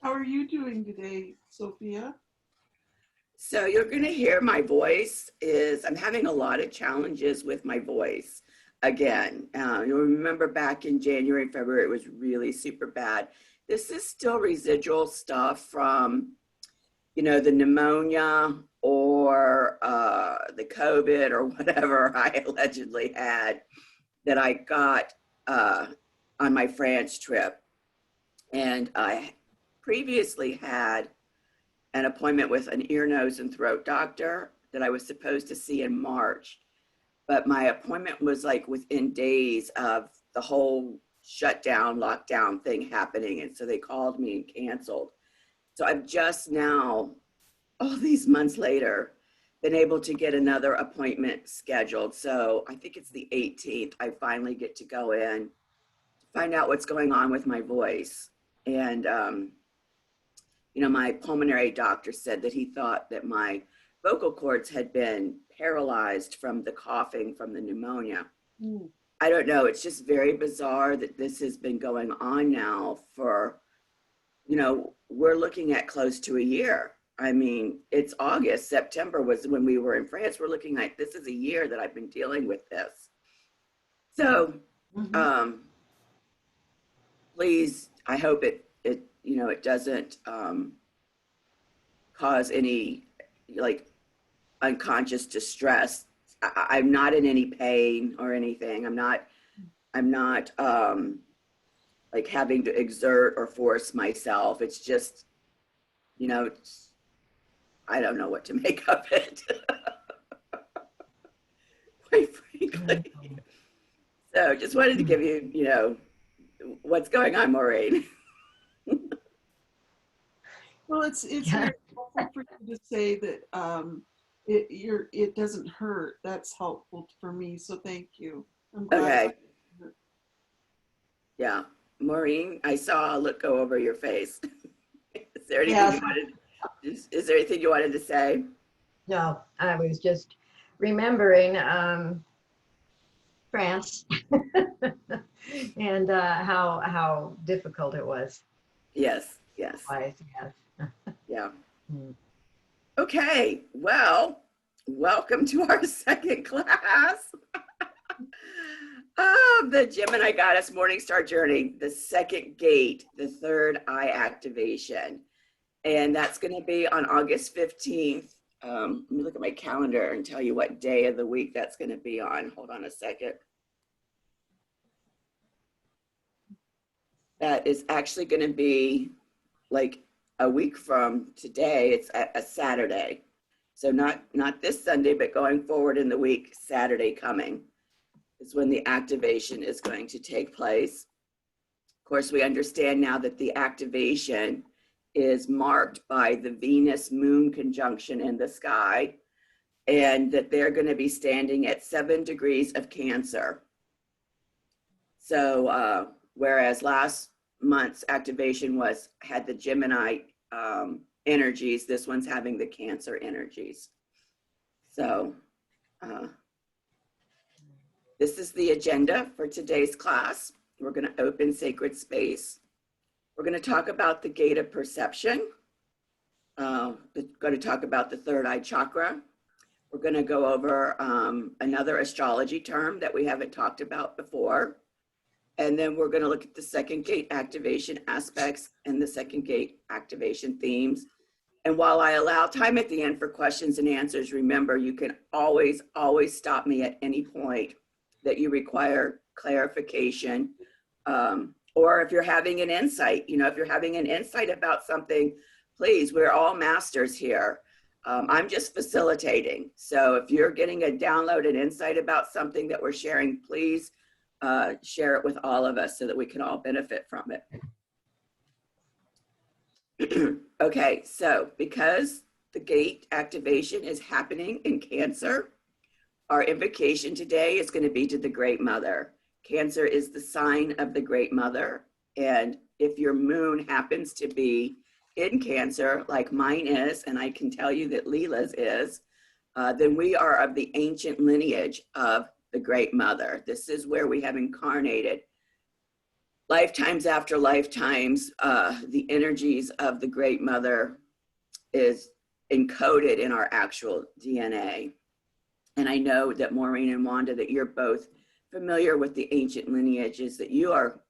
How are you doing today, Sophia? So you're going to hear my voice I'm having a lot of challenges with my voice again. You'll remember back in January and February, it was really super bad. This is still residual stuff from, the pneumonia or the COVID or whatever I allegedly had that I got on my France trip. And I previously had an appointment with an ear, nose, and throat doctor that I was supposed to see in March. But my appointment was like within days of the whole shutdown, lockdown thing happening. And so they called me and canceled. So I've just now, all these months later, been able to get another appointment scheduled. So I think it's the 18th. I finally get to go in, find out what's going on with my voice. And, my pulmonary doctor said that he thought that my vocal cords had been paralyzed from the coughing from the pneumonia. Mm. I don't know. It's just very bizarre that this has been going on now for, we're looking at close to a year. I mean, it's August, September was when we were in France. We're looking like this is a year that I've been dealing with this. So, please, I hope it doesn't cause any like unconscious distress. I'm not in any pain or anything. I'm not like having to exert or force myself. It's just, I don't know what to make of it. Quite frankly. So just wanted to give you, what's going on, Maureen. Well, it's very helpful for you to say that it doesn't hurt. That's helpful for me. So thank you. I'm glad. Okay. Yeah, Maureen, I saw a look go over your face. Is there anything is there anything you wanted to say? No, I was just remembering France and how difficult it was. Yes. Yes. Yeah. Okay, well, welcome to our second class of the Gemini Goddess Morning Star Journey, the second gate, the third eye activation. And that's going to be on August 15th. Let me look at my calendar and tell you what day of the week that's going to be on. Hold on a second. That is actually going to be like a week from today. It's a Saturday. So not this Sunday, but going forward in the week, Saturday coming is when the activation is going to take place. Of course, we understand now that the activation is marked by the Venus-Moon conjunction in the sky, and that they're going to be standing at 7 degrees of Cancer. So whereas last month's activation had the Gemini energies, this one's having the Cancer energies. So this is the agenda for today's class. We're going to open sacred space. We're going to talk about the gate of perception. We're going to talk about the third eye chakra. We're going to go over another astrology term that we haven't talked about before. And then we're going to look at the second gate activation aspects and the second gate activation themes. And while I allow time at the end for questions and answers, remember, you can always stop me at any point that you require clarification. Or if you're having an insight, if you're having an insight about something, please, we're all masters here. I'm just facilitating. So if you're getting a download, an insight about something that we're sharing, please share it with all of us so that we can all benefit from it. Okay, so because the gate activation is happening in Cancer, our invocation today is going to be to the Great Mother. Cancer is the sign of the Great Mother. And if your moon happens to be in Cancer, like mine is, and I can tell you that Leela's is, then we are of the ancient lineage of the Great Mother. This is where we have incarnated lifetimes after lifetimes, the energies of the Great Mother is encoded in our actual DNA. And I know that Maureen and Wanda, that you're both familiar with the ancient lineages that you are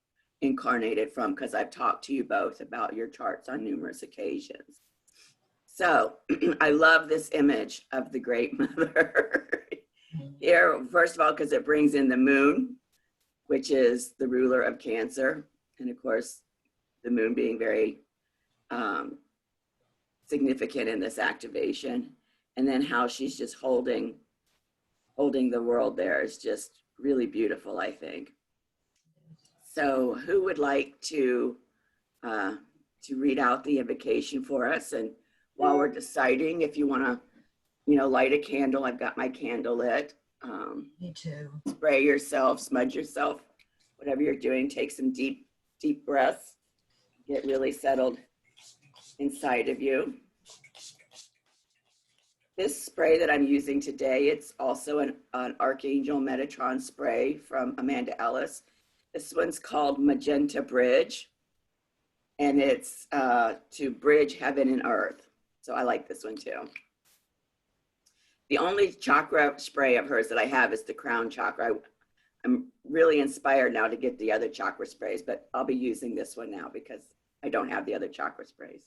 incarnated from, because I've talked to you both about your charts on numerous occasions. So I love this image of the Great Mother here, first of all, because it brings in the moon, which is the ruler of Cancer. And of course, the moon being very significant in this activation. And then how she's just holding the world there is just really beautiful, I think. So who would like to read out the invocation for us? And while we're deciding if you want to, light a candle, I've got my candle lit. Me too. Spray yourself, smudge yourself, whatever you're doing. Take some deep breaths. Get really settled inside of you. This spray that I'm using today, it's also an Archangel Metatron spray from Amanda Ellis. This one's called Magenta Bridge, and it's to bridge heaven and earth. So I like this one too. The only chakra spray of hers that I have is the crown chakra. I'm really inspired now to get the other chakra sprays, but I'll be using this one now because I don't have the other chakra sprays.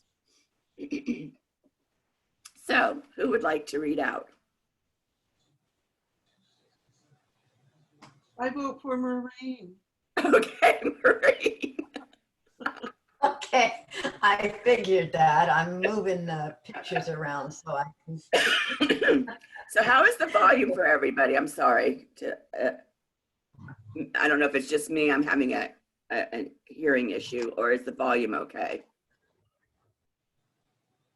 So, who would like to read out? I vote for Maureen. Okay, Marie. Okay, I figured that. I'm moving the pictures around so I can. So how is the volume for everybody? I'm sorry. I don't know if it's just me. I'm having a hearing issue, or is the volume okay?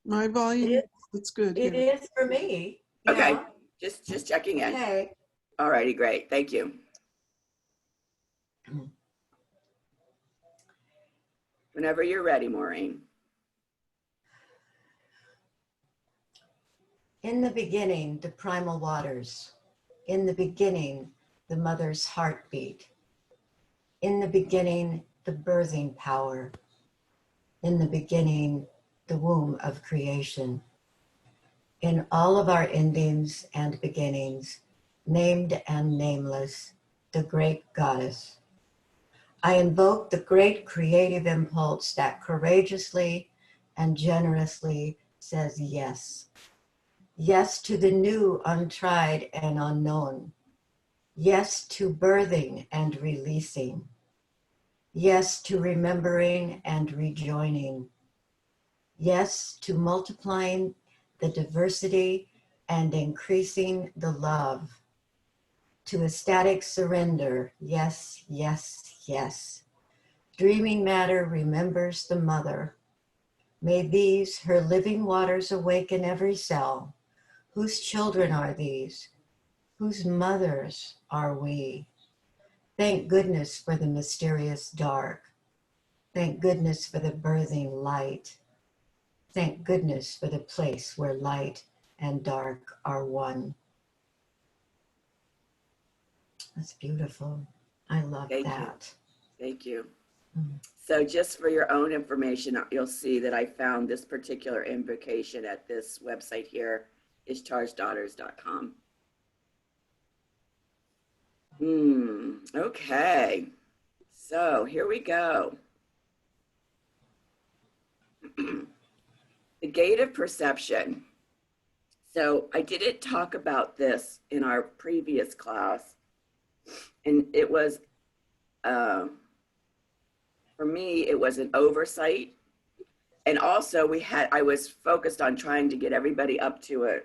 My volume, it's good. It Yeah. is for me. Okay, Yeah. just checking in. Okay. All righty, great. Thank you. Whenever you're ready, Maureen. In the beginning, the primal waters. In the beginning, the mother's heartbeat. In the beginning, the birthing power. In the beginning, the womb of creation. In all of our endings and beginnings, named and nameless, the great goddess. I invoke the great creative impulse that courageously and generously says yes. Yes to the new, untried, and unknown. Yes to birthing and releasing. Yes to remembering and rejoining. Yes to multiplying the diversity and increasing the love. To ecstatic surrender. Yes, yes, yes. Dreaming matter remembers the mother. May these, her living waters, awaken every cell. Whose children are these? Whose mothers are we? Thank goodness for the mysterious dark. Thank goodness for the birthing light. Thank goodness for the place where light and dark are one. That's beautiful. I love that. Thank you. Mm. So just for your own information, you'll see that I found this particular invocation at this website here, ishtarsdaughters.com. Okay. So here we go. The gate of perception. So I didn't talk about this in our previous class, and it was, for me, it was an oversight. And also I was focused on trying to get everybody up to a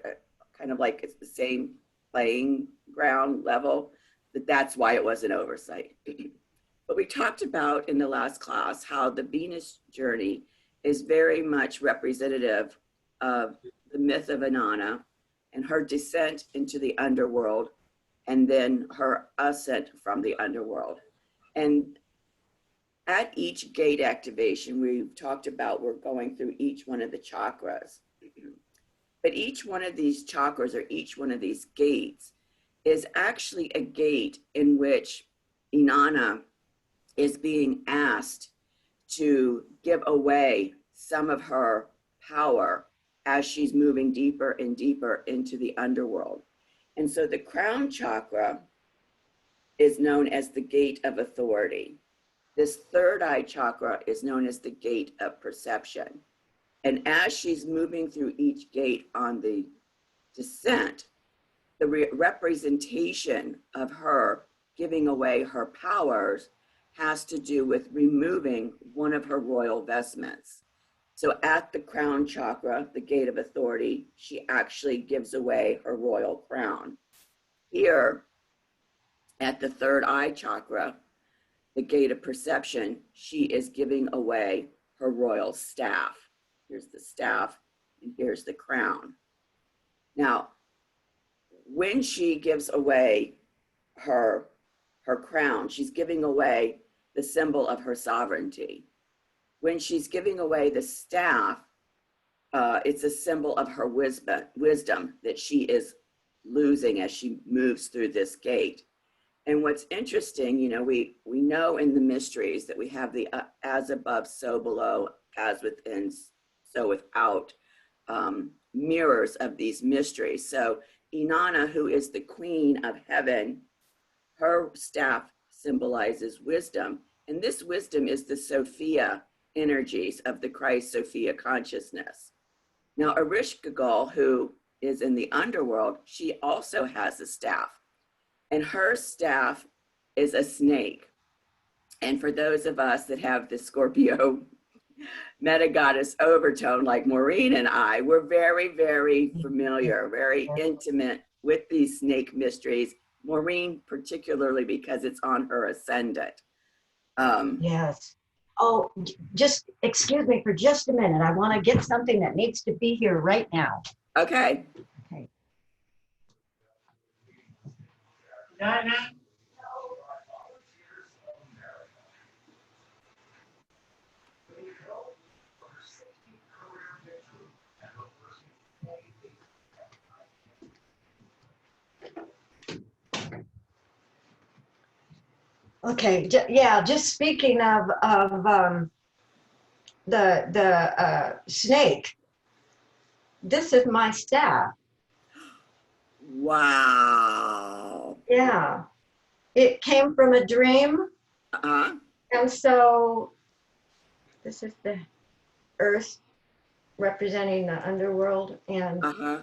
kind of like it's the same playing ground level, that's why it was an oversight. But we talked about in the last class how the Venus journey is very much representative of the myth of Inanna and her descent into the underworld, and then her ascent from the underworld. And at each gate activation, we've talked about, we're going through each one of the chakras. But each one of these chakras, or each one of these gates, is actually a gate in which Inanna is being asked to give away some of her power as she's moving deeper and deeper into the underworld. And so the crown chakra is known as the gate of authority. This third eye chakra is known as the gate of perception. And as she's moving through each gate on the descent, the representation of her giving away her powers has to do with removing one of her royal vestments. So at the crown chakra, the gate of authority, she actually gives away her royal crown. Here at the third eye chakra, the gate of perception, she is giving away her royal staff. Here's the staff and here's the crown. Now, when she gives away her crown, she's giving away the symbol of her sovereignty. When she's giving away the staff, it's a symbol of her wisdom that she is losing as she moves through this gate. And what's interesting, you know, we know in the mysteries that we have the as above, so below, as within, so without, mirrors of these mysteries. So Inanna, who is the queen of heaven, her staff symbolizes wisdom. And this wisdom is the Sophia energies of the Christ Sophia consciousness. Now, Ereshkigal, who is in the underworld, she also has a staff. And her staff is a snake. And for those of us that have the Scorpio meta-goddess overtone, like Maureen and I, we're very, very familiar, very intimate with these snake mysteries. Maureen, particularly because it's on her ascendant. Yes. Oh, just excuse me for just a minute. I want to get something that needs to be here right now. Okay. Okay. Okay, yeah, just speaking of the snake, this is my staff. Wow. Yeah, it came from a dream. Uh-huh. And so this is the earth representing the underworld. And Uh-huh.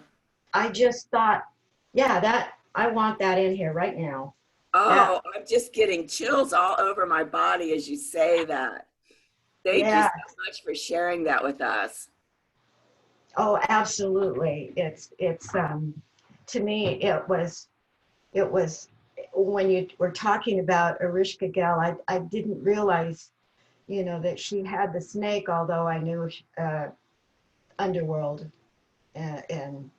I just thought, yeah, that I want that in here right now. Oh, I'm just getting chills all over my body as you say that. Thank you so much for sharing that with us. Oh, absolutely. It's to me, it was when you were talking about Erishka Gal, I didn't realize, you know, that she had the snake, although I knew underworld. And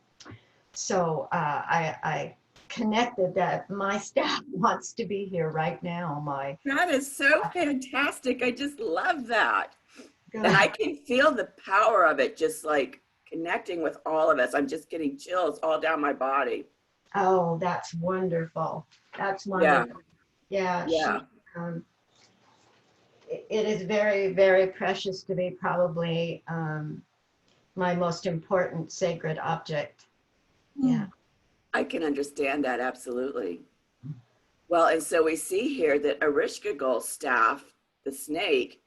so I connected that my staff wants to be here right now. That is so fantastic. I just love that. And I can feel the power of it, just like connecting with all of us. I'm just getting chills all down my body. Oh, that's wonderful. That's wonderful. Yeah. Yeah. It is very, very precious to me, probably my most important sacred object. Yeah. I can understand that, absolutely. Well, and so we see here that Ereshkigal's staff, the snake,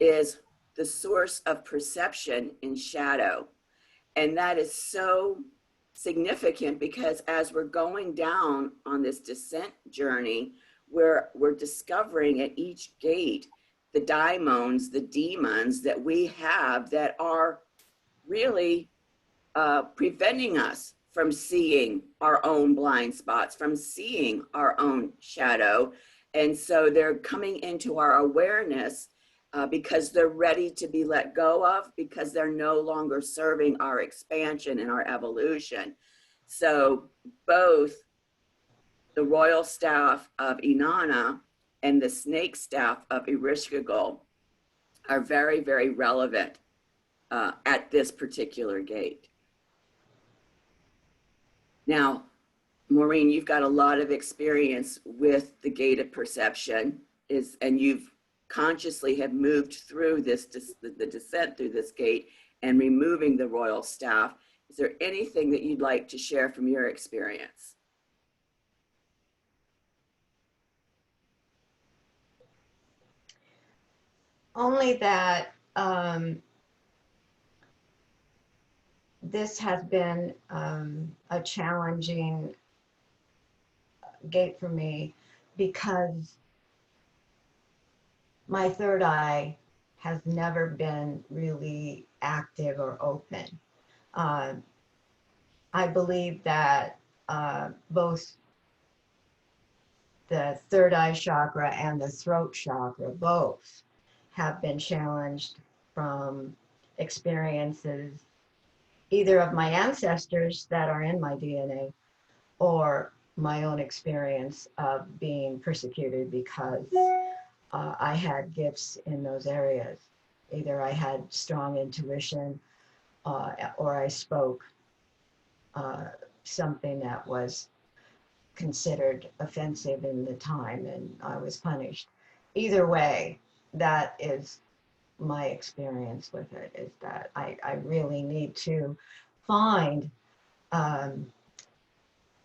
is the source of perception in shadow. And that is so significant because as we're going down on this descent journey, we're discovering at each gate the daimons, the demons that we have that are really preventing us from seeing our own blind spots, from seeing our own shadow. And so they're coming into our awareness because they're ready to be let go of, because they're no longer serving our expansion and our evolution. So both the royal staff of Inanna and the snake staff of Ereshkigal are very, very relevant at this particular gate. Now, Maureen, you've got a lot of experience with the gate of perception, and you've consciously have moved through the descent through this gate and removing the royal staff. Is there anything that you'd like to share from your experience? Only that this has been a challenging gate for me because my third eye has never been really active or open. I believe that both the third eye chakra and the throat chakra both have been challenged from experiences either of my ancestors that are in my DNA or my own experience of being persecuted because I had gifts in those areas. Either I had strong intuition or I spoke something that was considered offensive in the time and I was punished. Either way, that is my experience with it, is that I really need to find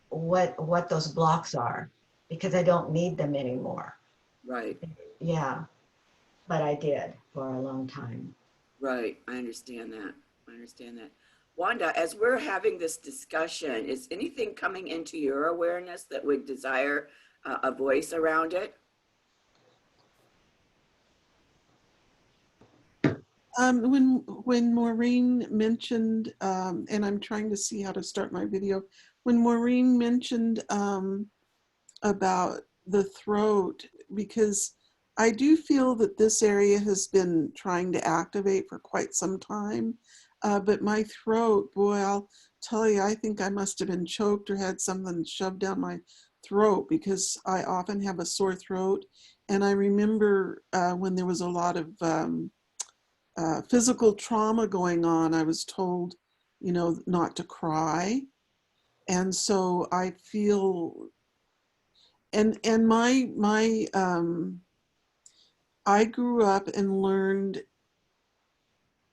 what those blocks are because I don't need them anymore. Right. Yeah, but I did for a long time. Right. I understand that. I understand that. Wanda, as we're having this discussion, is anything coming into your awareness that would desire a voice around it? When Maureen mentioned, and I'm trying to see how to start my video, when Maureen mentioned about the throat, because I do feel that this area has been trying to activate for quite some time, but my throat, boy, I'll tell you, I think I must have been choked or had something shoved down my throat because I often have a sore throat. And I remember when there was a lot of physical trauma going on, I was told, you know, not to cry. And so I feel, and I grew up and learned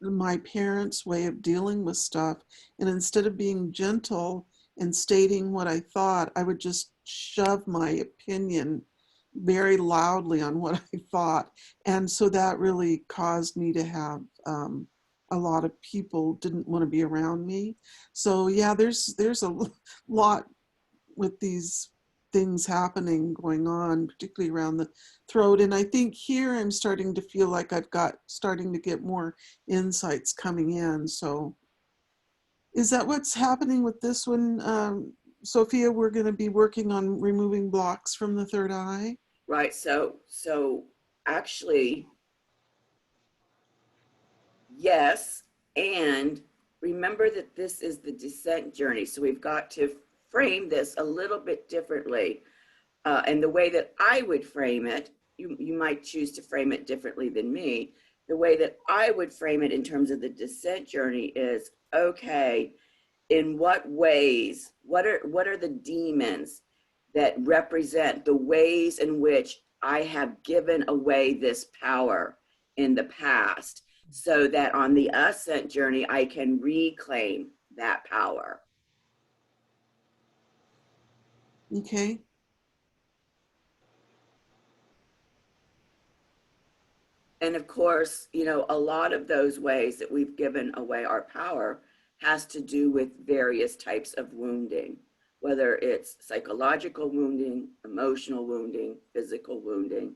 my parents' way of dealing with stuff. And instead of being gentle and stating what I thought, I would just shove my opinion very loudly on what I thought. And so that really caused me to have a lot of people didn't want to be around me. So yeah, there's a lot with these things happening going on, particularly around the throat. And I think here I'm starting to feel like I've starting to get more insights coming in. So is that what's happening with this one? Sophia, we're going to be working on removing blocks from the third eye. Right. So actually, yes. And remember that this is the descent journey. So we've got to frame this a little bit differently. And the way that I would frame it, you might choose to frame it differently than me. The way that I would frame it in terms of the descent journey is, okay, in what ways, what are the demons that represent the ways in which I have given away this power in the past, so that on the ascent journey, I can reclaim that power. Okay. And of course, you know, a lot of those ways that we've given away our power has to do with various types of wounding, whether it's psychological wounding, emotional wounding, physical wounding.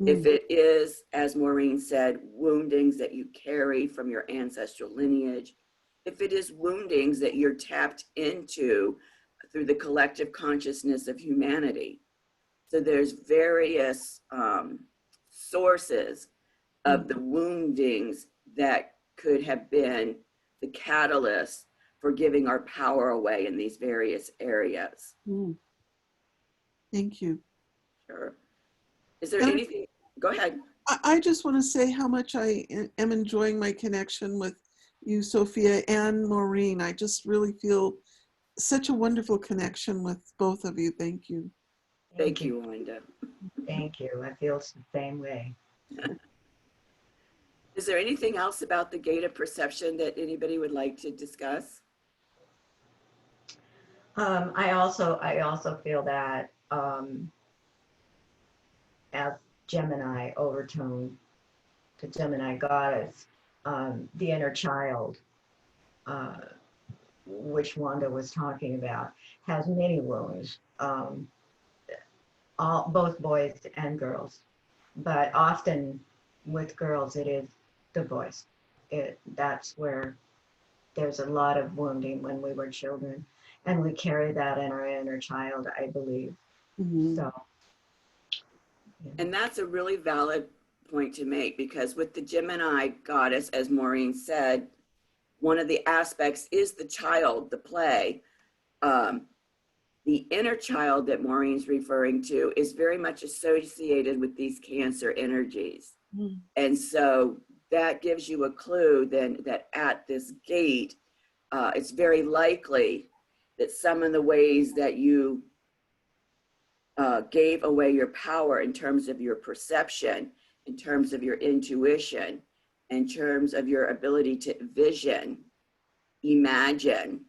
If it is, as Maureen said, woundings that you carry from your ancestral lineage, if it is woundings that you're tapped into through the collective consciousness of humanity. So there's various sources of the woundings that could have been the catalyst for giving our power away in these various areas. Thank you. Sure. Is there anything? Go ahead. I just want to say how much I am enjoying my connection with you, Sophia, and Maureen. I just really feel such a wonderful connection with both of you. Thank you. Thank you, Wanda. Thank you. I feel the same way. Is there anything else about the gate of perception that anybody would like to discuss? I also feel that as Gemini overtone, the Gemini goddess, the inner child, uh, which Wanda was talking about, has many wounds, both boys and girls. But often with girls, it is the boys. That's where there's a lot of wounding when we were children, and we carry that in our inner child, I believe. Mhm. So, yeah. And that's a really valid point to make, because with the Gemini goddess, as Maureen said, one of the aspects is the child, the play. The inner child that Maureen's referring to is very much associated with these Cancer energies. Mhm. And so that gives you a clue then that at this gate, it's very likely that some of the ways that you gave away your power in terms of your perception, in terms of your intuition, in terms of your ability to vision, imagine,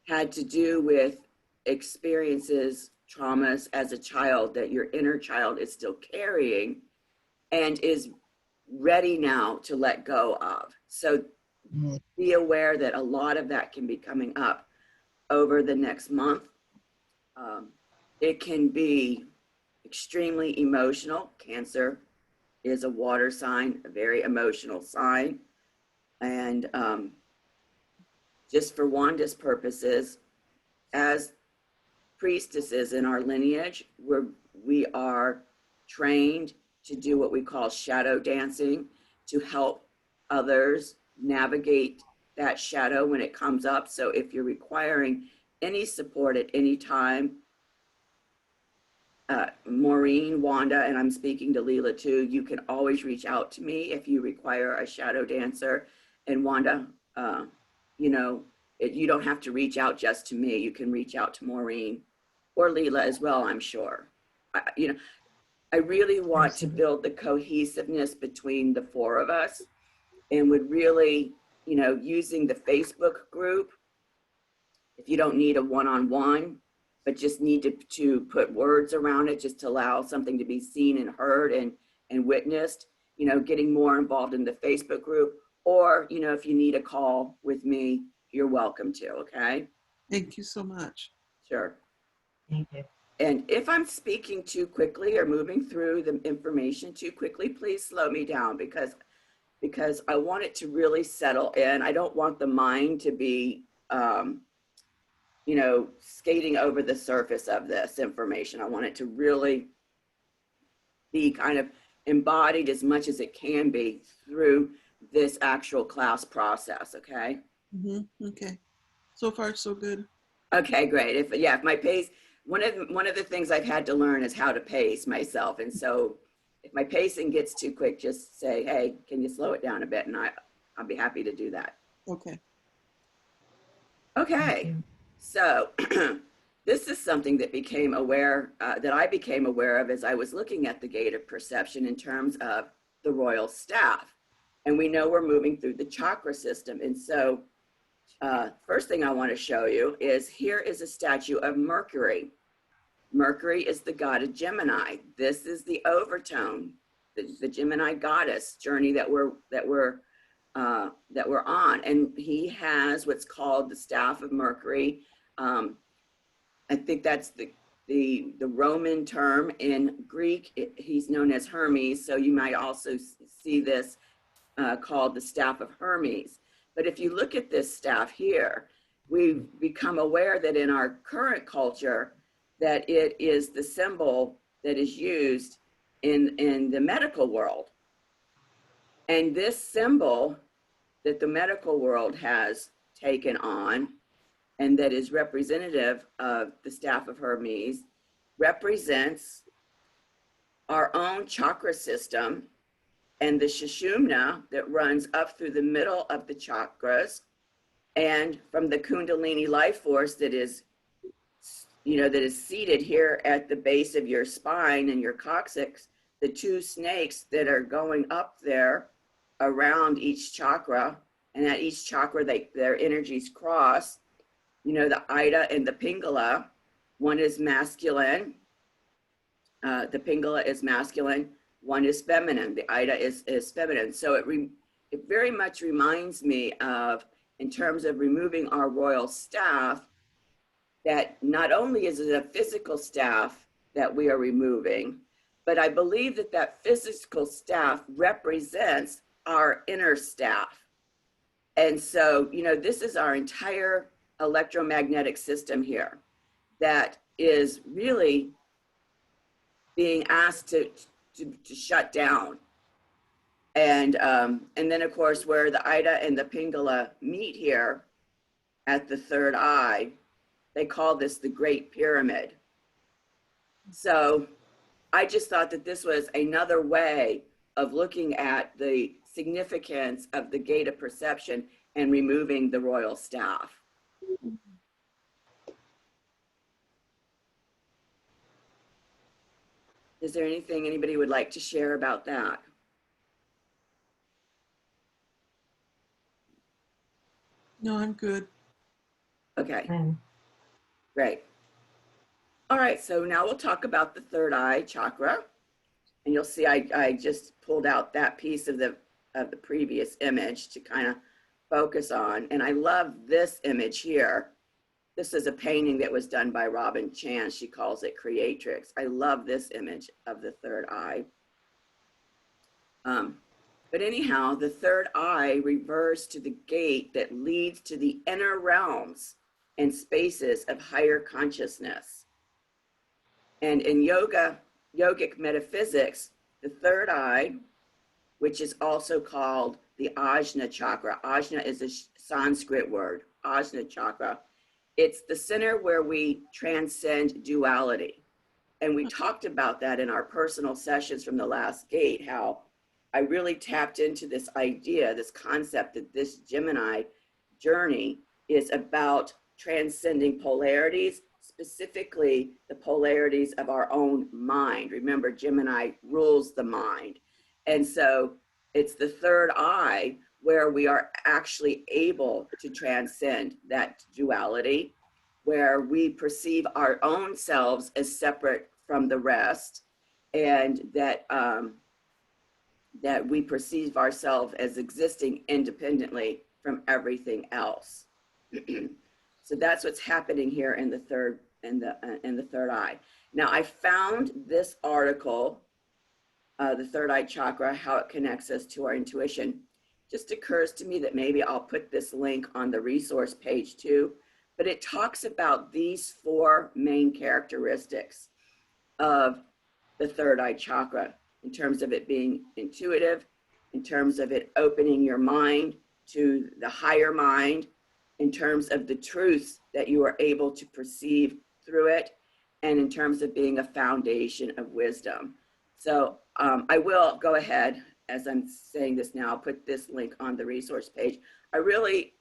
had to do with experiences, traumas as a child that your inner child is still carrying and is ready now to let go of. So be aware that a lot of that can be coming up over the next month. It can be extremely emotional. Cancer is a water sign, a very emotional sign. And just for Wanda's purposes, as priestesses in our lineage, we are trained to do what we call shadow dancing, to help others navigate that shadow when it comes up. So if you're requiring any support at any time, Maureen, Wanda, and I'm speaking to Leela too, you can always reach out to me if you require a shadow dancer. And Wanda, you know, you don't have to reach out just to me. You can reach out to Maureen or Leela as well, I'm sure. I really want to build the cohesiveness between the four of us, and would really, using the Facebook group, if you don't need a one-on-one, but just need to put words around it, just to allow something to be seen and heard and witnessed, getting more involved in the Facebook group, or, if you need a call with me, you're welcome to, okay? Thank you so much. Sure. Thank you. And if I'm speaking too quickly or moving through the information too quickly, please slow me down, because I want it to really settle in. I don't want the mind to be, skating over the surface of this information. I want it to really be kind of embodied as much as it can be through this actual class process. Okay. Okay. So far, so good. Okay, great. If my pace, one of the things I've had to learn is how to pace myself. And so if my pacing gets too quick, just say, hey, can you slow it down a bit? And I'll be happy to do that. Okay. Okay. So this is something that I became aware of as I was looking at the gate of perception in terms of the royal staff. And we know we're moving through the chakra system. And so first thing I want to show you is, here is a statue of Mercury. Mercury is the god of Gemini. This is the overtone, the Gemini goddess journey that we're on. And he has what's called the staff of Mercury. I think that's the Roman term. In Greek, he's known as Hermes. So you might also see this called the staff of Hermes. But if you look at this staff here, we've become aware that in our current culture, that it is the symbol that is used in the medical world. And this symbol that the medical world has taken on, and that is representative of the staff of Hermes, represents our own chakra system and the Sushumna that runs up through the middle of the chakras, and from the Kundalini life force that is seated here at the base of your spine and your coccyx, the two snakes that are going up there around each chakra, and at each chakra, their energies cross. You know, the Ida and the Pingala, one is masculine. The Pingala is masculine. One is feminine. The Ida is feminine. So it very much reminds me of, in terms of removing our royal staff, that not only is it a physical staff that we are removing, but I believe that that physical staff represents our inner staff. And so, you know, this is our entire electromagnetic system here that is really being asked to shut down. And then, of course, where the Ida and the Pingala meet here at the third eye, they call this the Great Pyramid. So I just thought that this was another way of looking at the significance of the gate of perception and removing the royal staff. Is there anything anybody would like to share about that? No, I'm good. Okay, great. All right, so now we'll talk about the third eye chakra. And you'll see I just pulled out that piece of the previous image to kind of focus on. And I love this image here. This is a painting that was done by Robin Chan. She calls it Creatrix. I love this image of the third eye. But anyhow, the third eye refers to the gate that leads to the inner realms and spaces of higher consciousness. And in yogic metaphysics, the third eye, which is also called the Ajna chakra. Ajna is a Sanskrit word, Ajna chakra. It's the center where we transcend duality. And we talked about that in our personal sessions from the last gate, how I really tapped into this idea, this concept that this Gemini journey is about transcending polarities, specifically the polarities of our own mind. Remember, Gemini rules the mind. And so it's the third eye where we are actually able to transcend that duality, where we perceive our own selves as separate from the rest, and that that we perceive ourselves as existing independently from everything else. So that's what's happening here in the third eye. Now, I found this article, the third eye chakra, how it connects us to our intuition. Just occurs to me that maybe I'll put this link on the resource page too, but it talks about these four main characteristics of the third eye chakra, in terms of it being intuitive, in terms of it opening your mind to the higher mind, in terms of the truths that you are able to perceive through it, and in terms of being a foundation of wisdom. So I will go ahead, as I'm saying this now, I'll put this link on the resource page. I really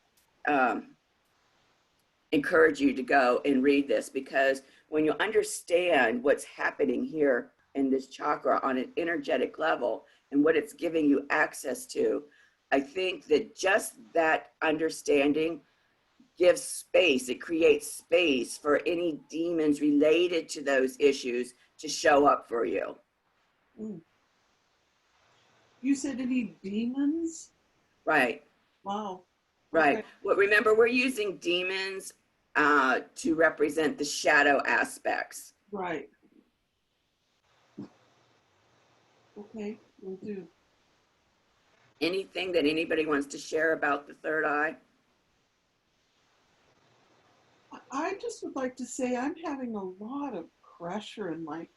encourage you to go and read this, because when you understand what's happening here in this chakra on an energetic level and what it's giving you access to, I think that just that understanding gives space, it creates space for any demons related to those issues to show up for you. You said any demons? Right. Wow. Right. Okay. Well, remember, we're using demons to represent the shadow aspects. Right. Okay, will do. Anything that anybody wants to share about the third eye? I just would like to say I'm having a lot of pressure in my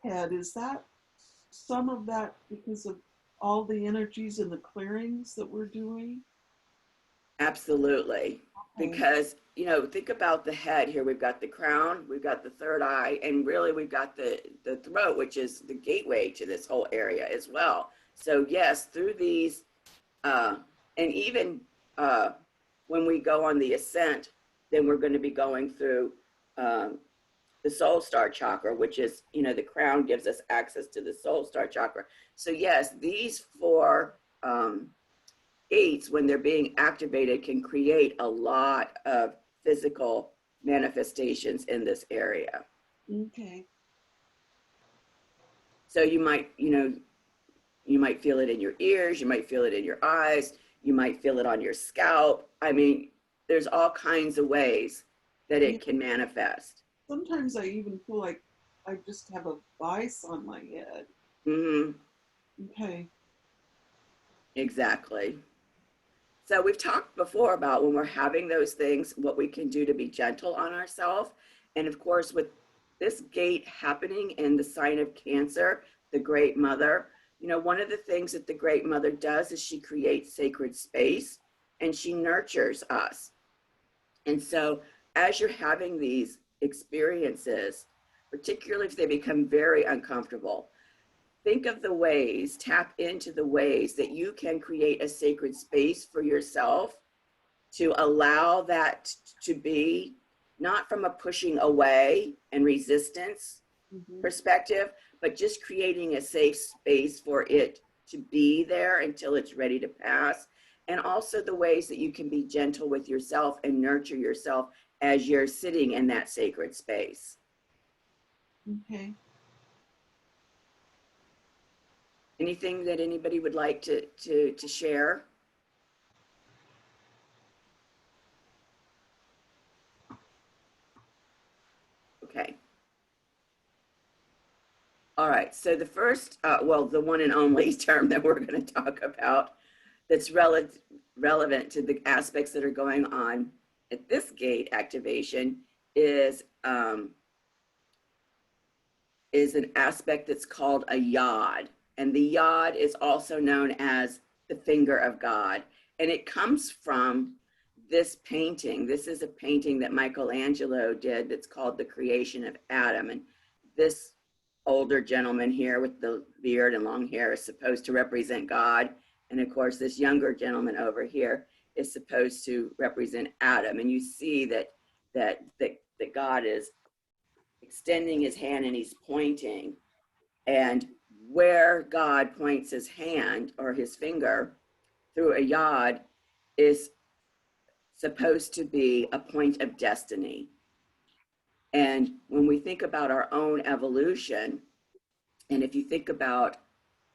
head. Is that some of that because of all the energies and the clearings that we're doing? Absolutely. Okay. Because, you know, think about the head here. We've got the crown, we've got the third eye, and really we've got the throat, which is the gateway to this whole area as well. So yes, through these, and even when we go on the ascent, then we're going to be going through the soul star chakra, which is, you know, the crown gives us access to the soul star chakra. So yes, these four gates, when they're being activated, can create a lot of physical manifestations in this area. Okay. So you might, you know, you might feel it in your ears, you might feel it in your eyes, you might feel it on your scalp. I mean, there's all kinds of ways that Yeah. it can manifest. Sometimes I even feel like I just have a vice on my head. Mm-hmm. Okay. Exactly. So we've talked before about when we're having those things, what we can do to be gentle on ourselves. And of course, with this gate happening in the sign of Cancer, the Great Mother, you know, one of the things that the Great Mother does is she creates sacred space and she nurtures us. And so as you're having these experiences, particularly if they become very uncomfortable, think of the ways, tap into the ways that you can create a sacred space for yourself to allow that to be, not from a pushing away and resistance Mm-hmm. perspective, but just creating a safe space for it to be there until it's ready to pass. And also the ways that you can be gentle with yourself and nurture yourself as you're sitting in that sacred space. Okay. Anything that anybody would like to share? Okay. All right. So the first, well, the one and only term that we're going to talk about that's relevant to the aspects that are going on at this gate activation is an aspect that's called a yod. And the yod is also known as the finger of God. And it comes from this painting. This is a painting that Michelangelo did that's called The Creation of Adam. And this older gentleman here with the beard and long hair is supposed to represent God. And of course, this younger gentleman over here is supposed to represent Adam. And you see that God is extending his hand and he's pointing. And where God points his hand or his finger through a yod is supposed to be a point of destiny. And when we think about our own evolution, and if you think about,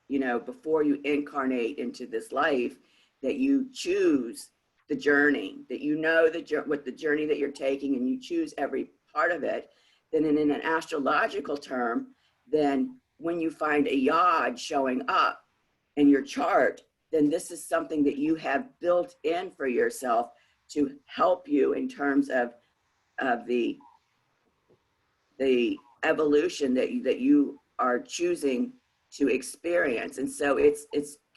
you know, before you incarnate into this life, that you choose the journey, that you know what the journey that you're taking, and you choose every part of it, then in an astrological term, then when you find a yod showing up in your chart, then this is something that you have built in for yourself to help you in terms of the evolution that you are choosing to experience. And so it's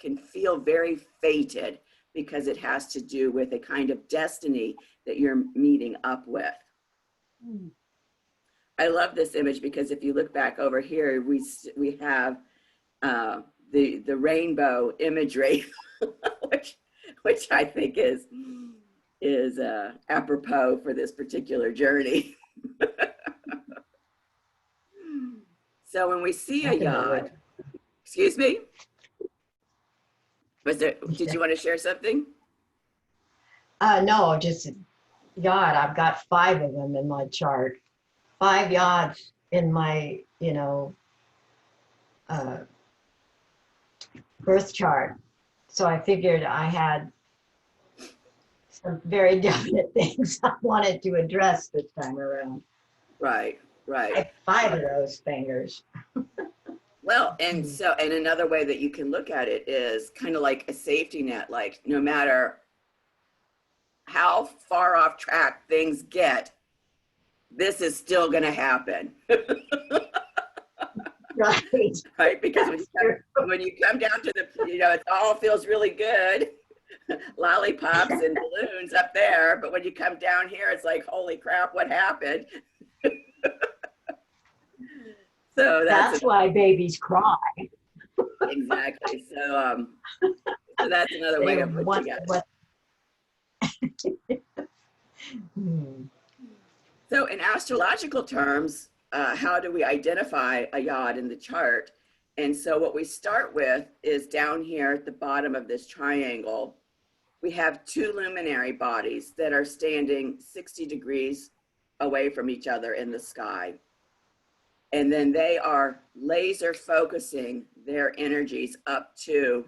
can feel very fated because it has to do with a kind of destiny that you're meeting up with. Mm. I love this image because if you look back over here, we have the rainbow imagery, which I think is apropos for this particular journey. So when we see a yod, excuse me, did you want to share something? No, just yod. I've got 5 of them in my chart. 5 yods in my, birth chart. So I figured I had some very definite things I wanted to address this time around. Right, right. I have 5 of those fingers. Well, and another way that you can look at it is kind of like a safety net, like no matter how far off track things get, this is still going to happen. Right. Right, because when you come down to the, it all feels really good, lollipops and balloons up there, but when you come down here, it's like, holy crap, what happened? So that's why babies cry. Exactly. So that's another way of looking at it. So in astrological terms, how do we identify a yod in the chart? And so what we start with is down here at the bottom of this triangle, we have two luminary bodies that are standing 60 degrees away from each other in the sky. And then they are laser focusing their energies up to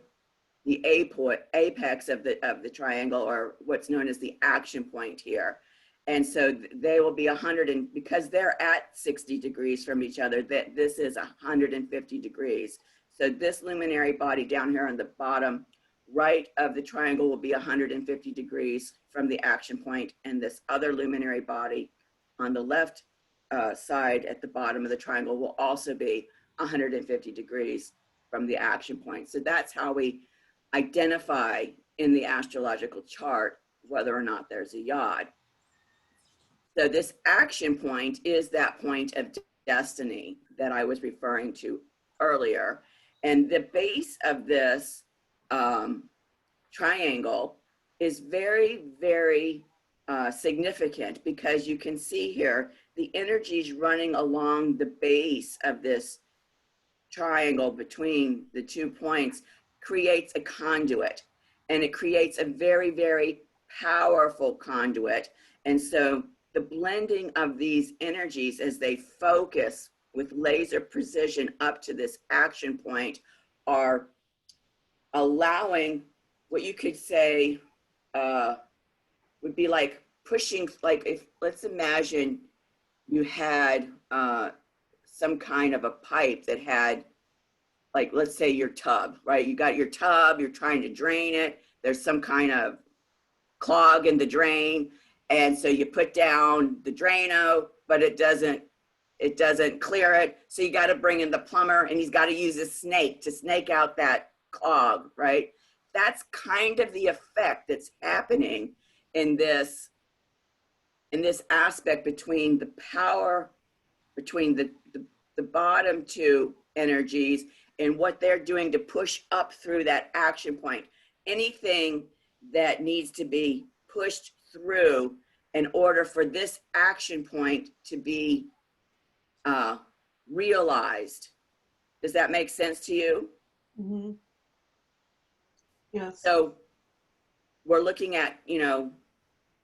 the apex of the triangle, or what's known as the action point here. And so they will be 100, and because they're at 60 degrees from each other, that this is 150 degrees. So this luminary body down here on the bottom right of the triangle will be 150 degrees from the action point, and this other luminary body on the left side at the bottom of the triangle will also be 150 degrees from the action point. So that's how we identify in the astrological chart whether or not there's a yod. So this action point is that point of destiny that I was referring to earlier. And the base of this triangle is very, very significant, because you can see here the energies running along the base of this triangle between the 2 points creates a conduit, and it creates a very, very powerful conduit. And so the blending of these energies as they focus with laser precision up to this action point are allowing what you could say would be like pushing, like if, let's imagine you had some kind of a pipe that had, like, let's say your tub, right? You got your tub, you're trying to drain it. There's some kind of clog in the drain. And so you put down the Drano, but it doesn't clear it. So you got to bring in the plumber, and he's got to use a snake to snake out that clog, right? That's kind of the effect that's happening in this aspect between the power, between the bottom two energies and what they're doing to push up through that action point. Anything that needs to be pushed through in order for this action point to be realized. Does that make sense to you? Mm-hmm. Yes. So we're looking at,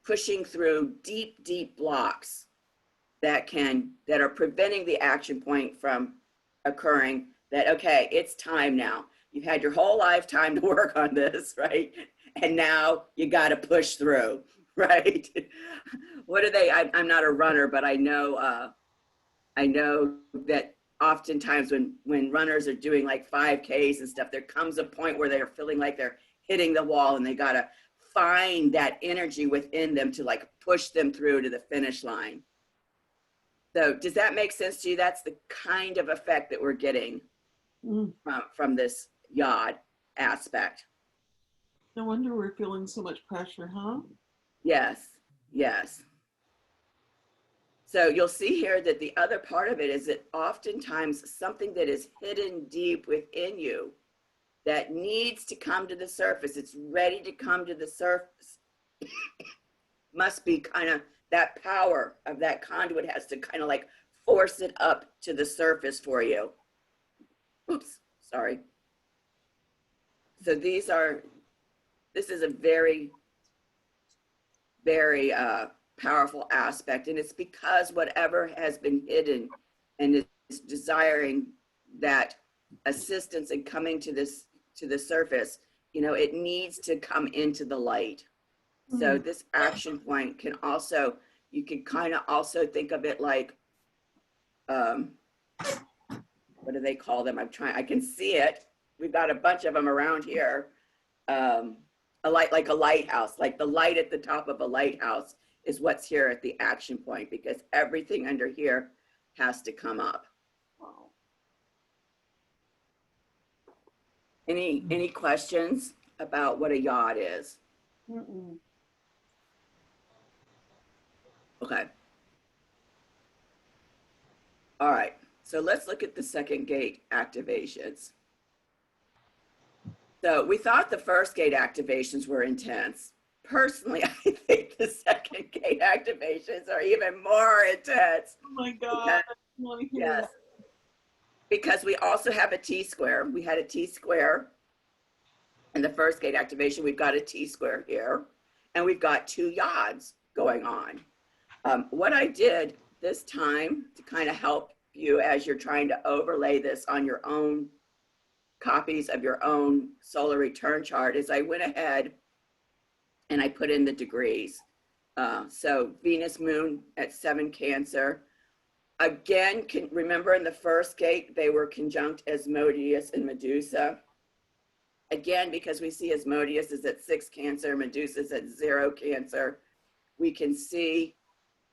pushing through deep, deep blocks that are preventing the action point from occurring. That, okay, it's time now. You've had your whole lifetime to work on this, right? And now you got to push through, right? What are they? I'm not a runner, but I know that oftentimes when runners are doing like 5Ks and stuff, there comes a point where they're feeling like they're hitting the wall, and they got to find that energy within them to like push them through to the finish line. So does that make sense to you? That's the kind of effect that we're getting from this yod aspect. No wonder we're feeling so much pressure, huh? Yes, yes. So you'll see here that the other part of it is that oftentimes something that is hidden deep within you that needs to come to the surface, it's ready to come to the surface, must be kind of, that power of that conduit has to kind of like force it up to the surface for you. Oops, sorry. So this is a very, very powerful aspect, and it's because whatever has been hidden and is desiring that assistance in coming to the surface, it needs to come into the light. So this action point can also, you can kind of also think of it like, what do they call them? I can see it. We've got a bunch of them around here. A light, like a lighthouse, like the light at the top of a lighthouse is what's here at the action point, because everything under here has to come up. Wow. Any questions about what a yod is? Mm-mm. Okay. All right. So let's look at the second gate activations. So we thought the first gate activations were intense. Personally, I think the second gate activations are even more intense. Oh my God. want to hear Yes, that. because we also have a T-square. We had a T-square in the first gate activation. We've got a T-square here, and we've got two yods going on. What I did this time to kind of help you as you're trying to overlay this on your own copies of your own solar return chart is I went ahead and I put in the degrees. So Venus, Moon at 7 Cancer. Again, remember in the first gate, they were conjunct Asmodeus and Medusa. Again, because we see Asmodeus is at 6 Cancer, Medusa is at 0 Cancer, we can see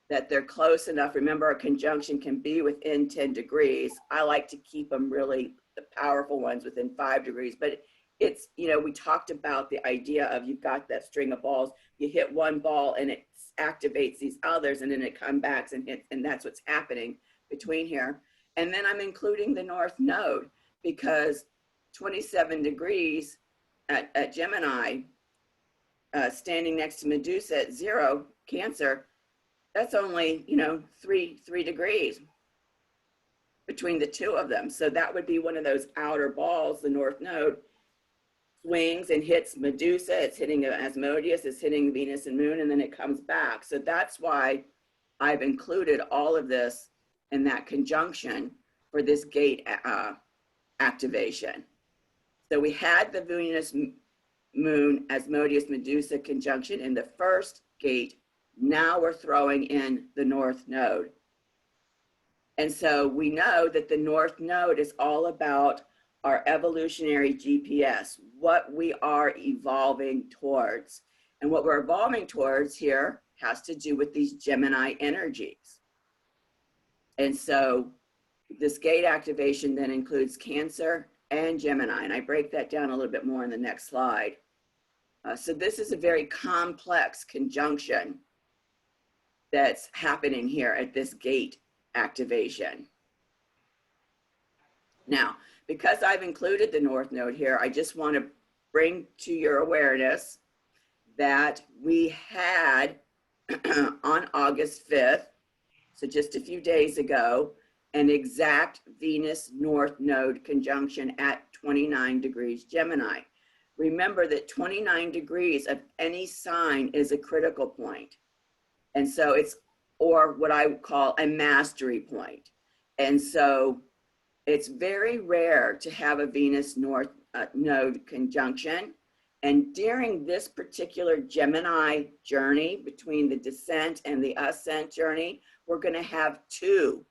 that they're close enough. Remember, a conjunction can be within 10 degrees. I like to keep them really, the powerful ones, within 5 degrees. But it's, you know, we talked about the idea of you've got that string of balls. You hit one ball and it activates these others, and then it comes back and hits, and that's what's happening between here. And then I'm including the North Node because 27 degrees at Gemini, standing next to Medusa at 0 Cancer, that's only, you know, three degrees between the two of them. So that would be one of those outer balls. The North Node swings and hits Medusa. It's hitting Asmodeus, it's hitting Venus and Moon, and then it comes back. So that's why I've included all of this in that conjunction for this gate activation. So we had the Venus, Moon, Asmodeus, Medusa conjunction in the first gate. Now we're throwing in the North Node. And so we know that the North Node is all about our evolutionary GPS, what we are evolving towards. And what we're evolving towards here has to do with these Gemini energies. And so this gate activation then includes Cancer and Gemini. And I break that down a little bit more in the next slide. So this is a very complex conjunction that's happening here at this gate activation. Now, because I've included the North Node here, I just want to bring to your awareness that we had on August 5th, so just a few days ago, an exact Venus North Node conjunction at 29 degrees Gemini. Remember that 29 degrees of any sign is a critical point. And so it's, or what I would call a mastery point. And so it's very rare to have a Venus North Node conjunction. And during this particular Gemini journey, between the descent and the ascent journey, we're going to have 2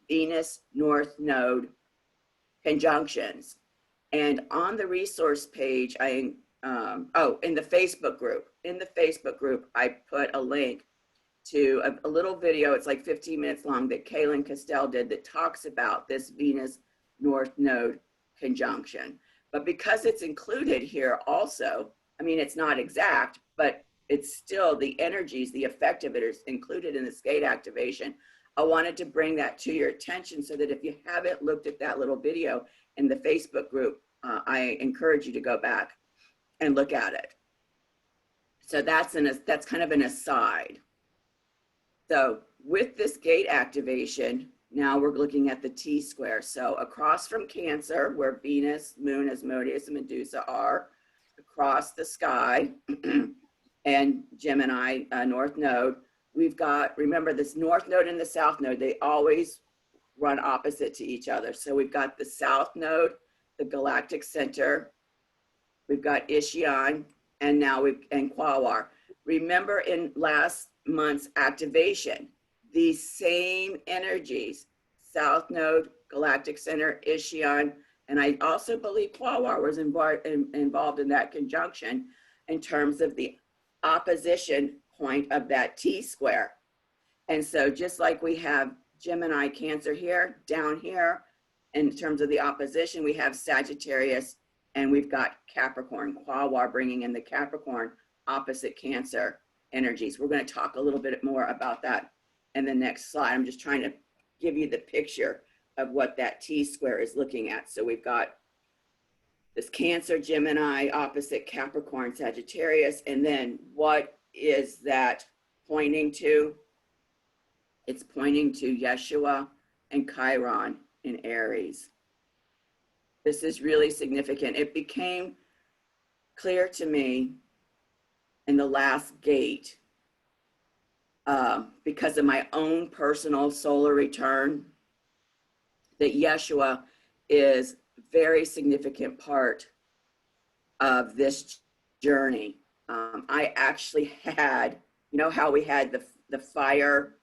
Venus North Node conjunctions. And on the resource page, in the Facebook group, I put a link to a little video. It's like 15 minutes long that Kaylin Castell did that talks about this Venus North Node conjunction. But because it's included here also, I mean, it's not exact, but it's still the energies, the effect of it is included in the gate activation. I wanted to bring that to your attention so that if you haven't looked at that little video in the Facebook group, I encourage you to go back and look at it. So that's kind of an aside. So with this gate activation, now we're looking at the T-square. So across from Cancer, where Venus, Moon, Asmodeus, and Medusa are, across the sky, and Gemini, North Node, we've got, remember this North Node and the South Node, they always run opposite to each other. So we've got the South Node, the galactic center, we've got Ishion, and now and Quawar. Remember in last month's activation, these same energies, South Node, galactic center, Ishion, and I also believe Quawar was involved in that conjunction in terms of the opposition point of that T-square. And so just like we have Gemini Cancer here, down here, in terms of the opposition, we have Sagittarius and we've got Capricorn, Quawar bringing in the Capricorn opposite Cancer energies. We're going to talk a little bit more about that in the next slide. I'm just trying to give you the picture of what that T-square is looking at. So we've got this Cancer, Gemini, opposite Capricorn, Sagittarius, and then what is that pointing to? It's pointing to Yeshua, and Chiron in Aries. This is really significant. It became clear to me in the last gate because of my own personal solar return that Yeshua is a very significant part of this journey. I actually had, you know how we had the fire,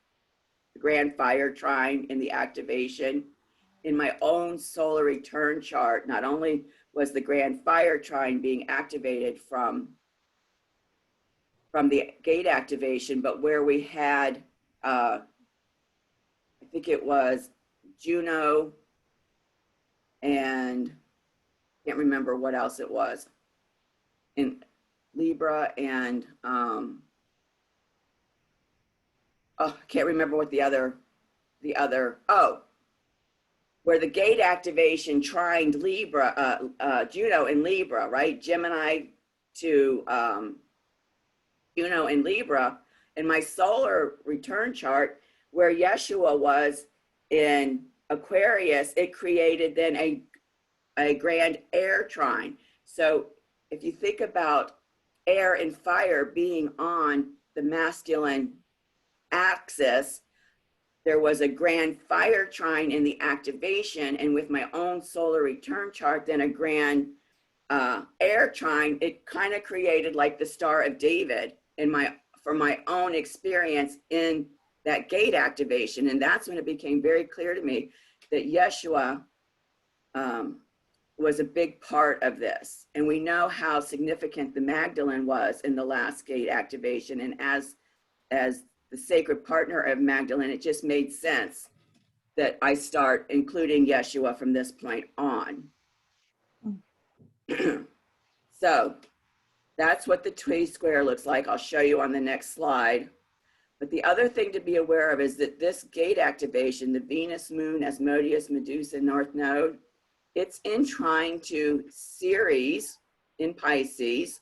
the grand fire trine in the activation? In my own solar return chart, not only was the grand fire trine being activated from the gate activation, but where we had, I think it was Juno and can't remember what else it was, in Libra and, I can't remember what the other, where the gate activation trined Libra, Juno and Libra, right? Gemini to Juno and Libra. In my solar return chart, where Yeshua was in Aquarius, it created then a grand air trine. So if you think about air and fire being on the masculine axis, there was a grand fire trine in the activation, and with my own solar return chart, then a grand air trine, it kind of created like the Star of David from my own experience in that gate activation. And that's when it became very clear to me that Yeshua was a big part of this. And we know how significant the Magdalene was in the last gate activation. And as the sacred partner of Magdalene, it just made sense that I start including Yeshua from this point on. So that's what the T-square looks like. I'll show you on the next slide. But the other thing to be aware of is that this gate activation, the Venus, Moon, Asmodeus, Medusa, North Node, it's in trine to Ceres in Pisces.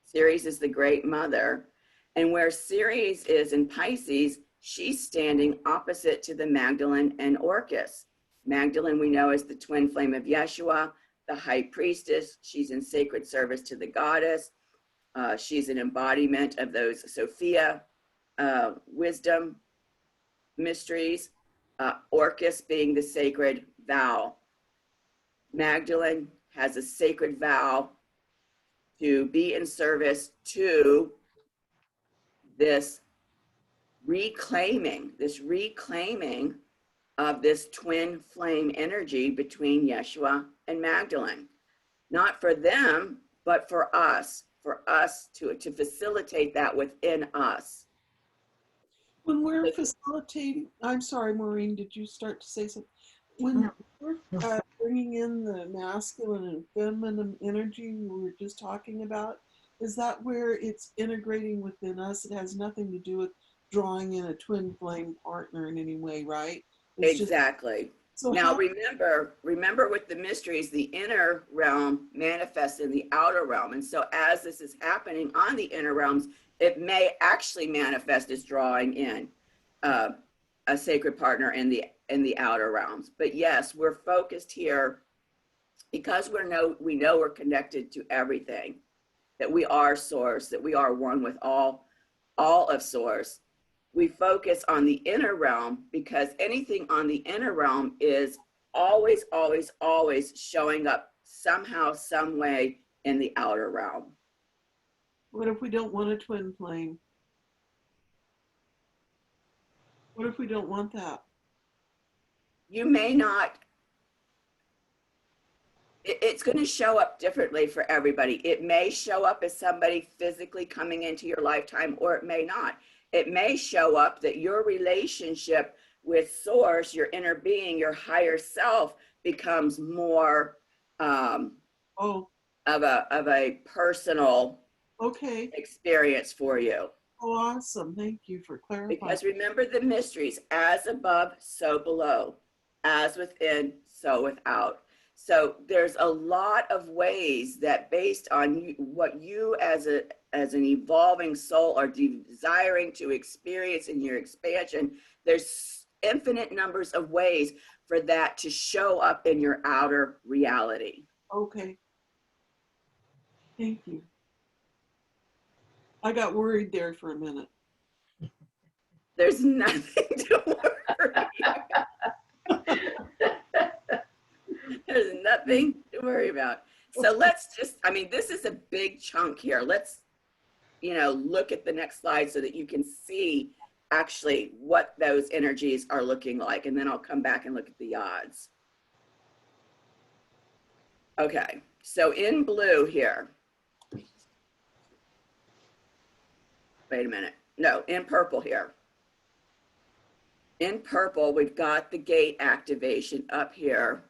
Ceres is the great mother. And where Ceres is in Pisces, she's standing opposite to the Magdalene and Orcus. Magdalene, we know, is the twin flame of Yeshua, the high priestess. She's in sacred service to the goddess. She's an embodiment of those Sophia wisdom mysteries. Orcus being the sacred vow. Magdalene has a sacred vow to be in service to this reclaiming of this twin flame energy between Yeshua and Magdalene. Not for them, but for us to facilitate that within us. When we're facilitating, I'm sorry, Maureen, did you start to say something? When we're bringing in the masculine and feminine energy we were just talking about, is that where it's integrating within us? It has nothing to do with drawing in a twin flame partner in any way, right? It's exactly. So now remember with the mysteries, the inner realm manifests in the outer realm. And so as this is happening on the inner realms, it may actually manifest as drawing in a sacred partner in the outer realms. But yes, we're focused here because we know we're connected to everything, that we are source, that we are one with all of source. We focus on the inner realm because anything on the inner realm is always, always, always showing up somehow, some way in the outer realm. what if we don't want a twin flame? What if we don't want that? You may not. It's going to show up differently for everybody. It may show up as somebody physically coming into your lifetime, or it may not. It may show up that your relationship with source, your inner being, your higher self becomes more of a personal experience for you. Oh, awesome. Thank you for clarifying. Because remember the mysteries, as above, so below, as within, so without. So there's a lot of ways that based on what you as an evolving soul are desiring to experience in your expansion, there's infinite numbers of ways for that to show up in your outer reality. Okay. Thank you. I got worried there for a minute. There's nothing to worry about. There's nothing to worry about. So let's just, I mean, this is a big chunk here. Let's, look at the next slide so that you can see actually what those energies are looking like. And then I'll come back and look at the odds. Okay, so in blue here. Wait a minute. No, in purple here. In purple, we've got the gate activation up here.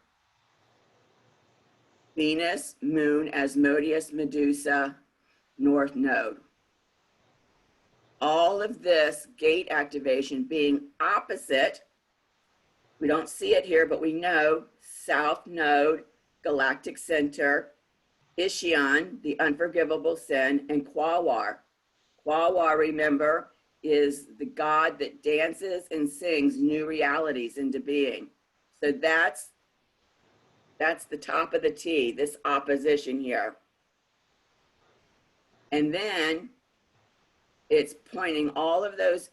Venus, Moon, Asmodeus, Medusa, North Node. All of this gate activation being opposite, we don't see it here, but we know South Node, Galactic Center, Ishion, the unforgivable sin, and Quawar. Quawar, remember, is the god that dances and sings new realities into being. So that's the top of the T, this opposition here. And then it's pointing all of those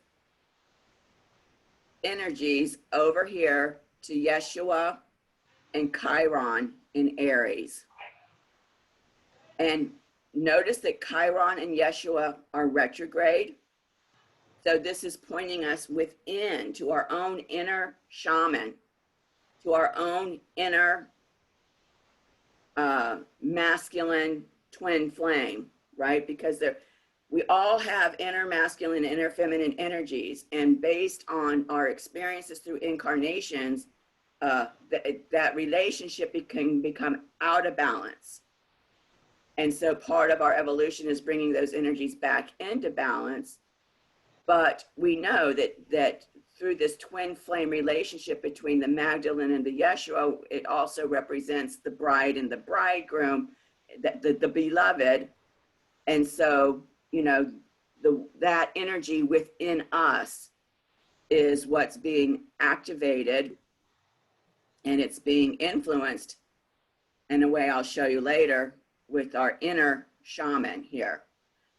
energies over here to Yeshua and Chiron in Aries. And notice that Chiron and Yeshua are retrograde. So this is pointing us within to our own inner shaman, to our own inner masculine twin flame, right? Because we all have inner masculine, inner feminine energies, and based on our experiences through incarnations, that relationship can become out of balance. And so part of our evolution is bringing those energies back into balance. But we know that through this twin flame relationship between the Magdalene and the Yeshua, it also represents the bride and the bridegroom, the beloved. And so, that energy within us is what's being activated, and it's being influenced in a way I'll show you later with our inner shaman here.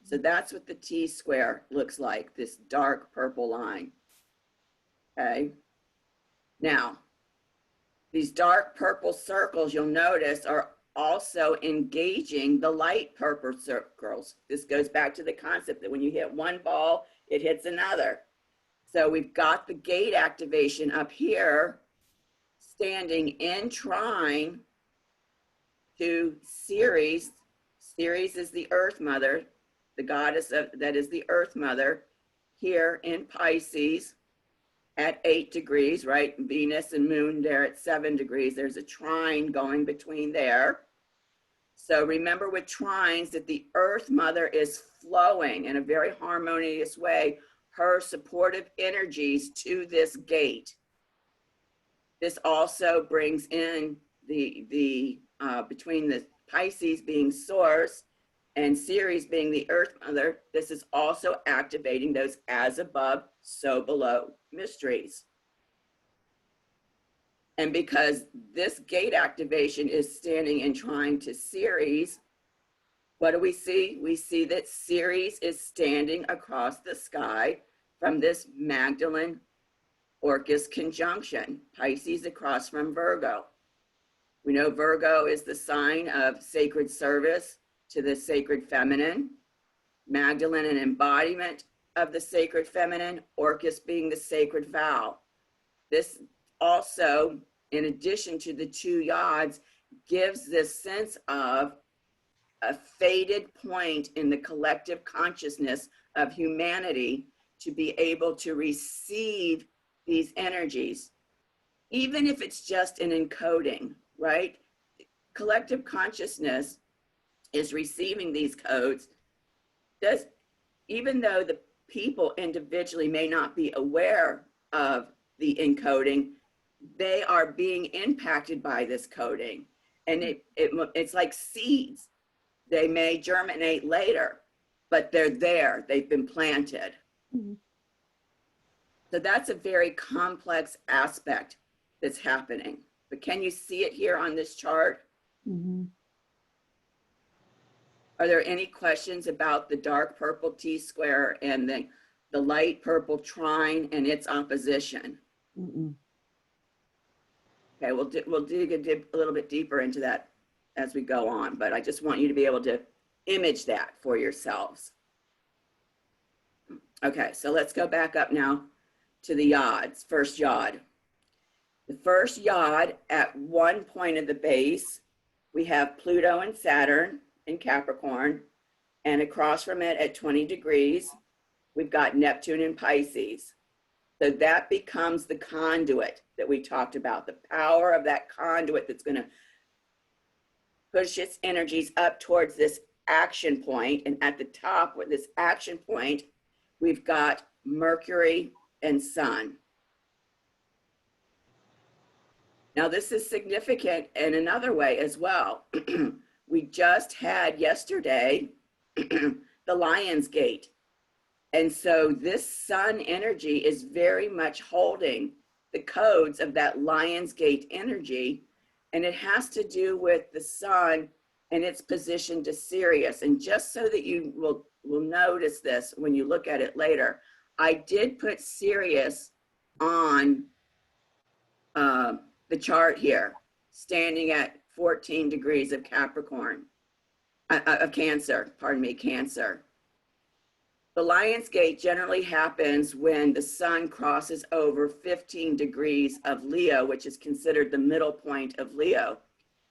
So that's what the T square looks like, this dark purple line. Okay. Now, these dark purple circles, you'll notice, are also engaging the light purple circles. This goes back to the concept that when you hit one ball, it hits another. So we've got the gate activation up here, standing in trine to Ceres. Ceres is the Earth Mother, the goddess that is the Earth Mother, here in Pisces at 8 degrees, right? Venus and Moon there at 7 degrees. There's a trine going between there. So remember with trines that the Earth Mother is flowing in a very harmonious way, her supportive energies to this gate. This also brings in the between the Pisces being source and Ceres being the Earth Mother, this is also activating those as above, so below mysteries. And because this gate activation is standing in trine to Ceres, what do we see? We see that Ceres is standing across the sky from this Magdalene Orcus conjunction, Pisces across from Virgo. We know Virgo is the sign of sacred service to the sacred feminine, Magdalene an embodiment of the sacred feminine, Orcus being the sacred vow. This also, in addition to the two yods, gives this sense of a faded point in the collective consciousness of humanity to be able to receive these energies, even if it's just an encoding, right? Collective consciousness is receiving these codes, even though the people individually may not be aware of the encoding, they are being impacted by this coding. And it's like seeds. They may germinate later, but they're there. They've been planted. Mm-hmm. So that's a very complex aspect that's happening. But can you see it here on this chart? Mhm. Are there any questions about the dark purple T-square and the light purple trine and its opposition? Mm-mm. Okay, we'll dig a little bit deeper into that as we go on, but I just want you to be able to image that for yourselves. Okay, so let's go back up now to the yods, first yod. The first yod at one point of the base, we have Pluto and Saturn in Capricorn, and across from it at 20 degrees, we've got Neptune in Pisces. So that becomes the conduit that we talked about, the power of that conduit that's going to push its energies up towards this action point. And at the top with this action point, we've got Mercury and Sun. Now, this is significant in another way as well. We just had yesterday the Lion's Gate. And so this sun energy is very much holding the codes of that Lion's Gate energy. And it has to do with the sun and its position to Sirius. And just so that you will notice this when you look at it later, I did put Sirius on the chart here, standing at 14 degrees of Capricorn, of Cancer, pardon me, Cancer. The Lion's Gate generally happens when the sun crosses over 15 degrees of Leo, which is considered the middle point of Leo.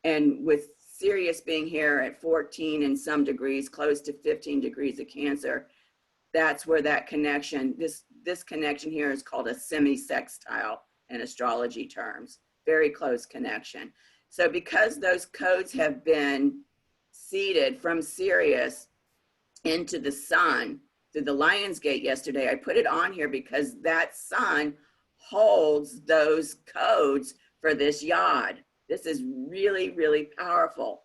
And with Sirius being here at 14 and some degrees, close to 15 degrees of Cancer, that's where that connection, this connection here is called a semi-sextile in astrology terms, very close connection. So because those codes have been seeded from Sirius into the sun, through the Lion's Gate yesterday, I put it on here because that sun holds those codes for this yod. This is really, really powerful.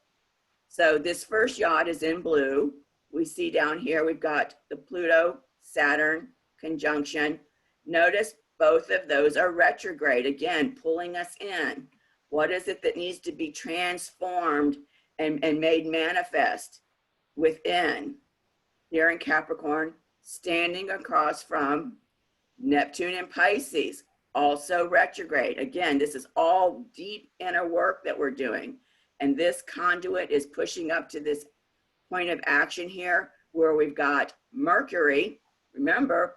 So this first yod is in blue. We see down here, we've got the Pluto, Saturn conjunction. Notice both of those are retrograde, again, pulling us in. What is it that needs to be transformed and made manifest within? Here in Capricorn, standing across from Neptune and Pisces, also retrograde. Again, this is all deep inner work that we're doing. And this conduit is pushing up to this point of action here where we've got Mercury. Remember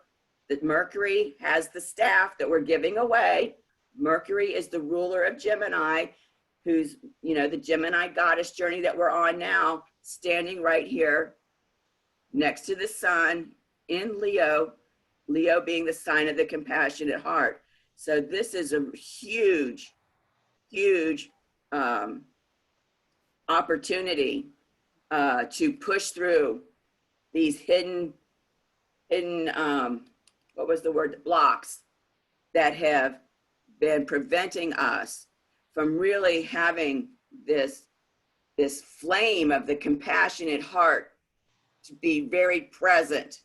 that Mercury has the staff that we're giving away. Mercury is the ruler of Gemini, who's, the Gemini goddess journey that we're on now, standing right here next to the sun in Leo, Leo being the sign of the compassionate heart. So this is a huge, huge opportunity to push through these hidden, what was the word, blocks that have been preventing us from really having this flame of the compassionate heart to be very present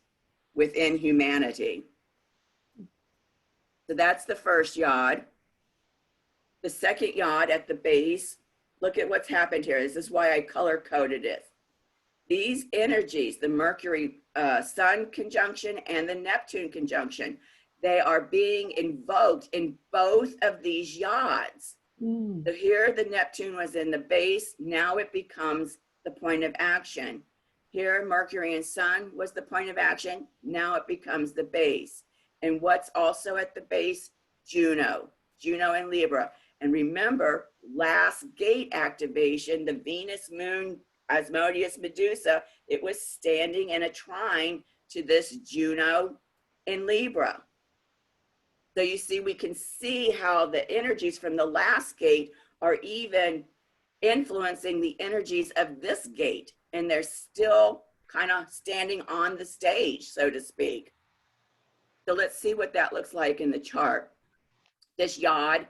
within humanity. So that's the first yod. The second yod at the base, look at what's happened here. This is why I color coded it. These energies, the Mercury Sun conjunction and the Neptune conjunction, they are being invoked in both of these yods. So here the Neptune was in the base, now it becomes the point of action. Here, Mercury and Sun was the point of action. Now it becomes the base. And what's also at the base? Juno and Libra. And remember, last gate activation, the Venus, Moon, Asmodeus, Medusa, it was standing in a trine to this Juno in Libra. So you see, we can see how the energies from the last gate are even influencing the energies of this gate. And they're still kind of standing on the stage, so to speak. So let's see what that looks like in the chart. This yod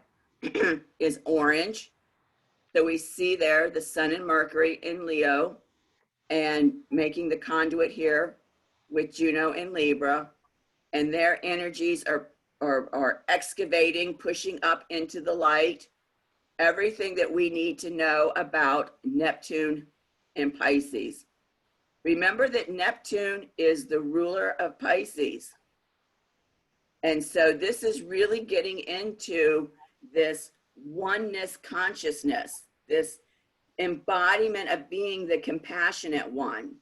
is orange. So we see there the Sun and Mercury in Leo and making the conduit here with Juno and Libra. And their energies are or excavating, pushing up into the light, everything that we need to know about Neptune in Pisces. Remember that Neptune is the ruler of Pisces. And so this is really getting into this oneness consciousness, this embodiment of being the compassionate one,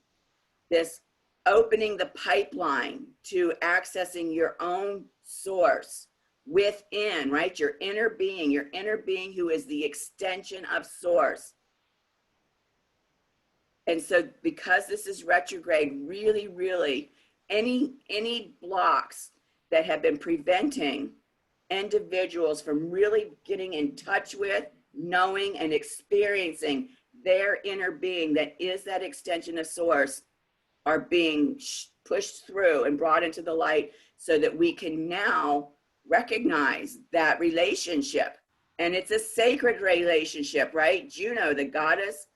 this opening the pipeline to accessing your own source within, right? Your inner being who is the extension of source. And so because this is retrograde, really, any blocks that have been preventing individuals from really getting in touch with, knowing and experiencing their inner being that is that extension of source are being pushed through and brought into the light so that we can now recognize that relationship. And it's a sacred relationship, right? Juno, the goddess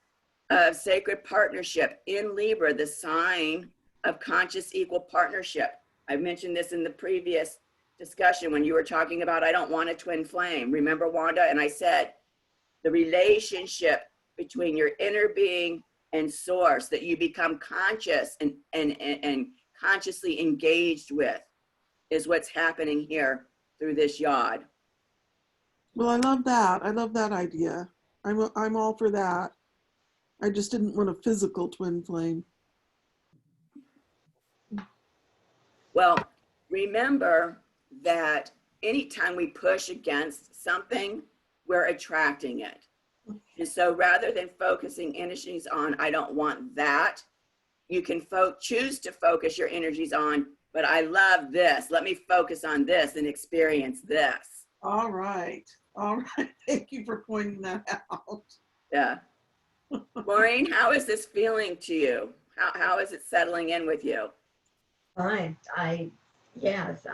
of sacred partnership in Libra, the sign of conscious equal partnership. I mentioned this in the previous discussion when you were talking about, I don't want a twin flame. Remember, Wanda? And I said, the relationship between your inner being and source that you become conscious and consciously engaged with is what's happening here through this yod. Well, I love that. I love that idea. I'm all for that. I just didn't want a physical twin flame. Well, remember that anytime we push against something, we're attracting it. And so rather than focusing energies on, I don't want that, you can choose to focus your energies on, but I love this. Let me focus on this and experience this. All right. Thank you for pointing that out. Yeah. Maureen, how is this feeling to you? How is it settling in with you? Fine. Yes,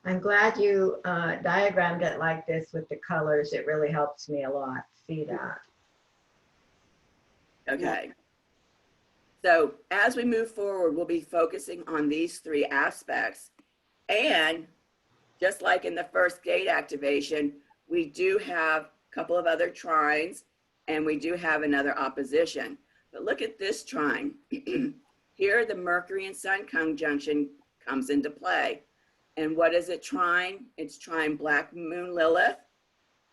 I'm glad you diagrammed it like this with the colors. It really helps me a lot to see that. Okay. So as we move forward, we'll be focusing on these three aspects. And just like in the first gate activation, we do have a couple of other trines and we do have another opposition. But look at this trine. Here, the Mercury and Sun conjunction comes into play. And what is it trine? It's trine Black Moon Lilith,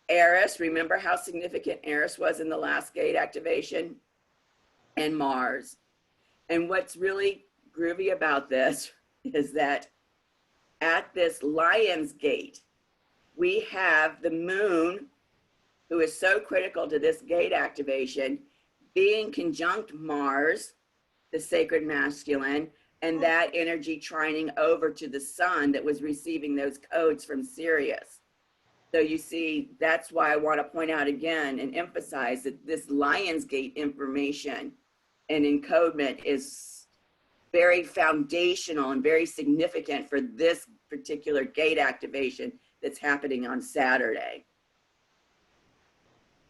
Eris. Remember how significant Eris was in the last gate activation? And Mars. And what's really groovy about this is that at this Lion's Gate, we have the moon, who is so critical to this gate activation, being conjunct Mars, the sacred masculine, and that energy trining over to the sun that was receiving those codes from Sirius. So you see, that's why I want to point out again and emphasize that this Lionsgate information and encodement is very foundational and very significant for this particular gate activation that's happening on Saturday.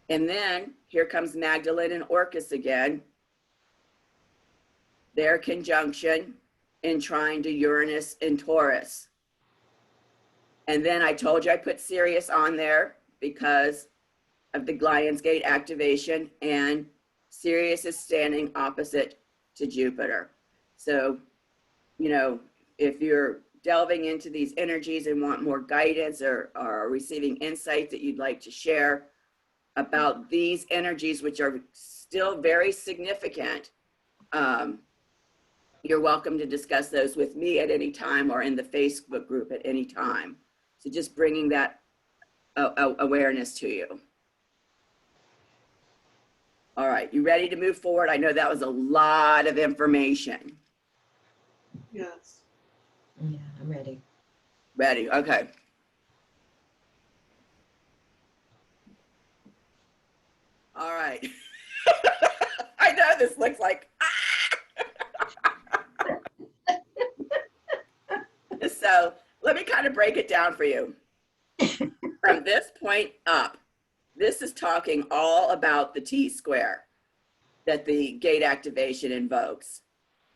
And then here comes Magdalene and Orcus again. Their conjunction in trine to Uranus and Taurus. And then I told you I put Sirius on there because of the Lionsgate activation, and Sirius is standing opposite to Jupiter. So, you know, if you're delving into these energies and want more guidance or receiving insight that you'd like to share about these energies, which are still very significant, you're welcome to discuss those with me at any time or in the Facebook group at any time. So just bringing that awareness to you. All right, you ready to move forward? I know that was a lot of information. Yes. Yeah, I'm ready. Ready, okay. All right. I know this looks like, So let me kind of break it down for you. From this point up, this is talking all about the T-square that the gate activation invokes.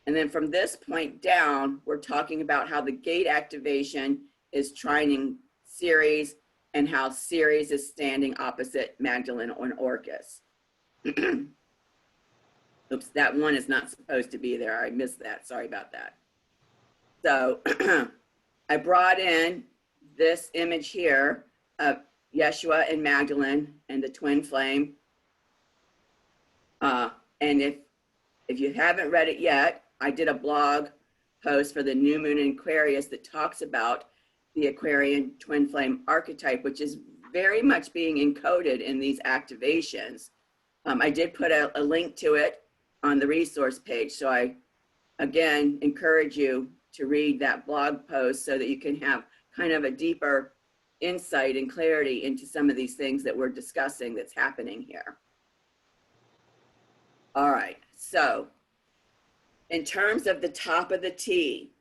And then from this point down, we're talking about how the gate activation is trining Ceres and how Ceres is standing opposite Magdalene on Orcus. Oops, that one is not supposed to be there. I missed that. Sorry about that. So I brought in this image here of Yeshua and Magdalene and the twin flame. And if you haven't read it yet, I did a blog post for the new moon in Aquarius that talks about the Aquarian twin flame archetype, which is very much being encoded in these activations. I did put a link to it on the resource page. So I, again, encourage you to read that blog post so that you can have kind of a deeper insight and clarity into some of these things that we're discussing that's happening here. All right, so in terms of the top of the T,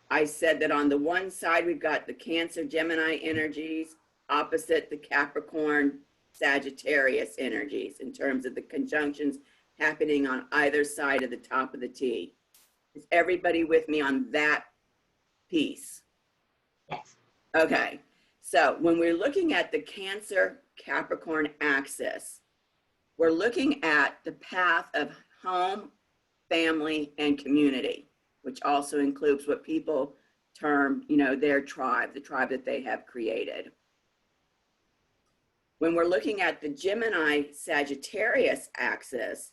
I said that on the one side, we've got the Cancer Gemini energies opposite the Capricorn Sagittarius energies in terms of the conjunctions happening on either side of the top of the T. Is everybody with me on that piece? Yes. Okay, so when we're looking at the Cancer Capricorn axis, we're looking at the path of home, family, and community, which also includes what people term, their tribe, the tribe that they have created. When we're looking at the Gemini Sagittarius axis,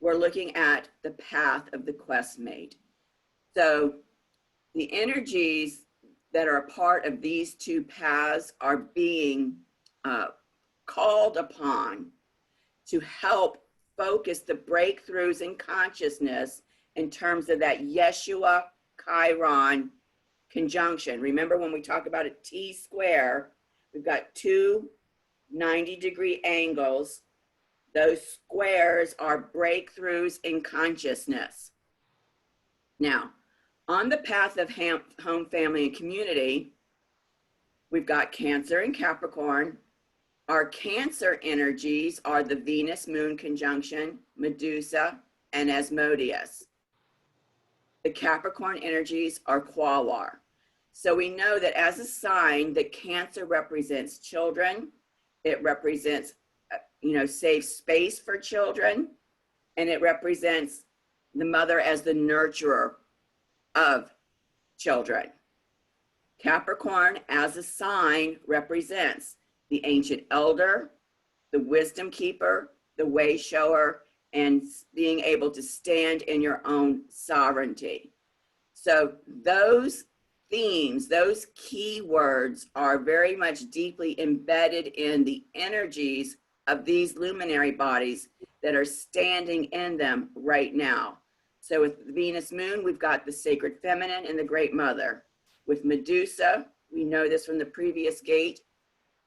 we're looking at the path of the quest mate. So the energies that are a part of these two paths are being called upon to help focus the breakthroughs in consciousness in terms of that Yeshua Chiron conjunction. Remember when we talk about a T square, we've got two 90-degree angles. Those squares are breakthroughs in consciousness. Now, on the path of home, family, and community, we've got Cancer and Capricorn. Our Cancer energies are the Venus-Moon conjunction, Medusa, and Asmodeus. The Capricorn energies are Quawar. So we know that as a sign that Cancer represents children, it represents, safe space for children, and it represents the mother as the nurturer of children. Capricorn as a sign represents the ancient elder, the wisdom keeper, the way shower, and being able to stand in your own sovereignty. So those themes, those keywords are very much deeply embedded in the energies of these luminary bodies that are standing in them right now. So with Venus Moon, we've got the sacred feminine and the great mother. With Medusa, we know this from the previous gate,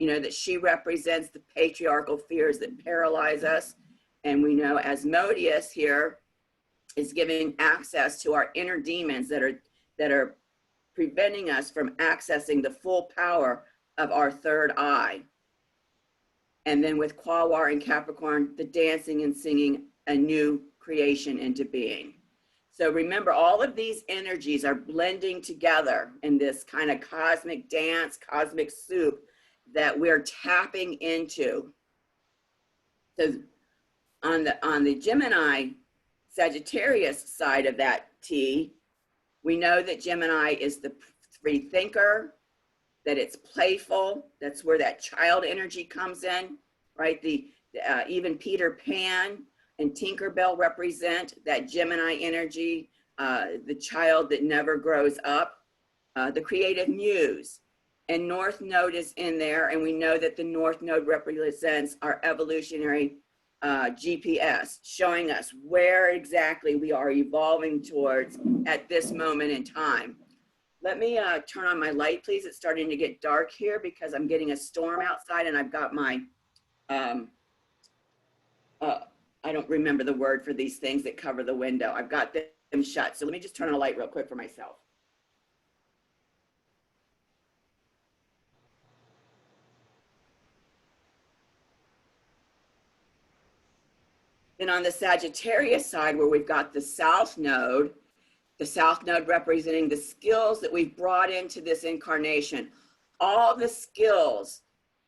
that she represents the patriarchal fears that paralyze us. And we know Asmodeus here is giving access to our inner demons that are preventing us from accessing the full power of our third eye. And then with Quawar and Capricorn, the dancing and singing a new creation into being. So remember, all of these energies are blending together in this kind of cosmic dance, cosmic soup that we're tapping into. So on the Gemini Sagittarius side of that T, we know that Gemini is the free thinker, that it's playful. That's where that child energy comes in, right? Even Peter Pan and Tinkerbell represent that Gemini energy, the child that never grows up, the creative muse. And North Node is in there, and we know that the North Node represents our evolutionary GPS, showing us where exactly we are evolving towards at this moment in time. Let me turn on my light, please. It's starting to get dark here because I'm getting a storm outside, and I've got my, I don't remember the word for these things that cover the window. I've got them shut. So let me just turn on a light real quick for myself. Then on the Sagittarius side, where we've got the South Node, The South Node representing the skills that we've brought into this incarnation. All the skills,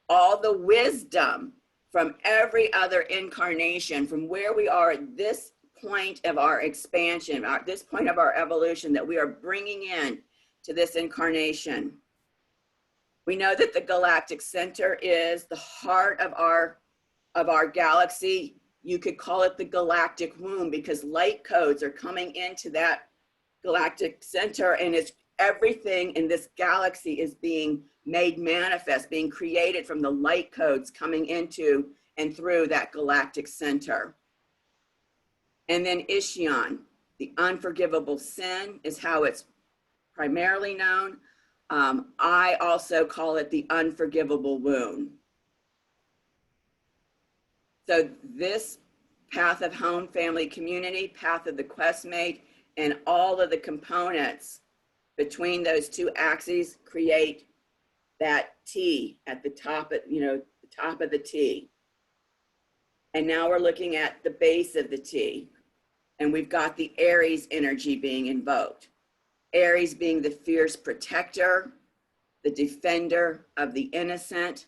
all the wisdom from every other incarnation, from where we are at this point of our expansion, at this point of our evolution, that we are bringing in to this incarnation. We know that the galactic center is the heart of our galaxy. You could call it the galactic womb, because light codes are coming into that galactic center, and it's everything in this galaxy is being made manifest, being created from the light codes coming into and through that galactic center. And then Ishion, the unforgivable sin, is how it's primarily known. I also call it the unforgivable wound. So this path of home, family, community, path of the questmate, and all of the components between those two axes create that T at the top of, the top of the T. And now we're looking at the base of the T, and we've got the Aries energy being invoked. Aries being the fierce protector, the defender of the innocent,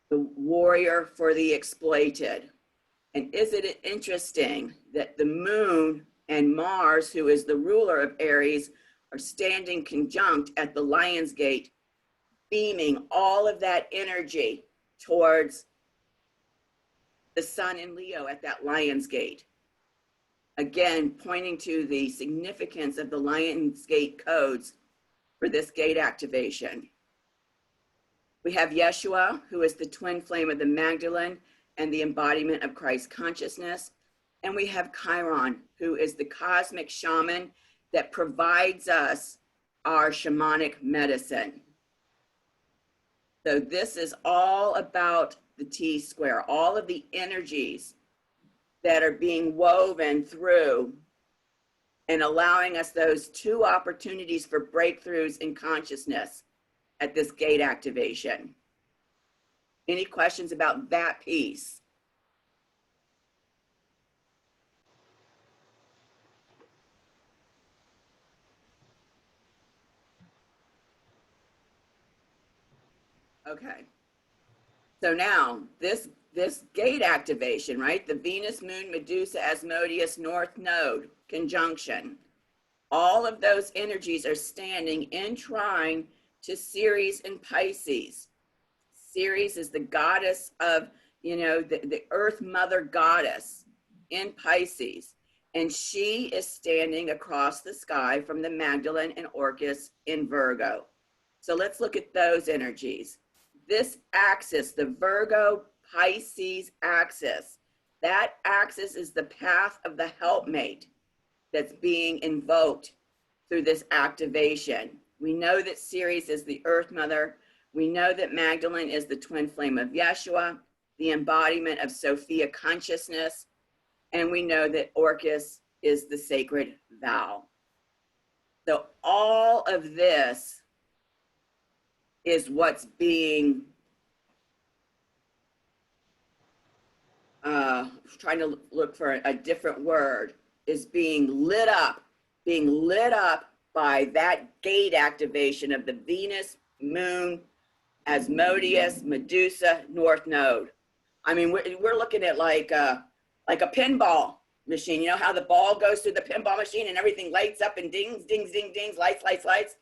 the warrior for the exploited. And isn't it interesting that the moon and Mars, who is the ruler of Aries, are standing conjunct at the Lion's Gate, beaming all of that energy towards the sun in Leo at that Lion's Gate. Again, pointing to the significance of the Lion's Gate codes for this gate activation. We have Yeshua, who is the twin flame of the Magdalene and the embodiment of Christ consciousness. And we have Chiron, who is the cosmic shaman that provides us our shamanic medicine. So this is all about the T square, all of the energies that are being woven through and allowing us those two opportunities for breakthroughs in consciousness at this gate activation. Any questions about that piece? Okay. So now this gate activation, right? The Venus, Moon, Medusa, Asmodeus, North Node conjunction. All of those energies are standing in trine to Ceres and Pisces. Ceres is the goddess of, the Earth Mother goddess in Pisces. And she is standing across the sky from the Magdalene and Orcus in Virgo. So let's look at those energies. This axis, the Virgo Pisces axis, that axis is the path of the helpmate that's being invoked through this activation. We know that Ceres is the Earth Mother. We know that Magdalene is the twin flame of Yeshua, the embodiment of Sophia consciousness. And we know that Orcus is the sacred vow. So all of this is what's being, trying to look for a different word, is being lit up by that gate activation of the Venus, Moon, Asmodeus, Medusa, North Node. I mean, we're looking at like a pinball machine. You know how the ball goes through the pinball machine and everything lights up and dings, dings, ding, dings, lights, lights, lights.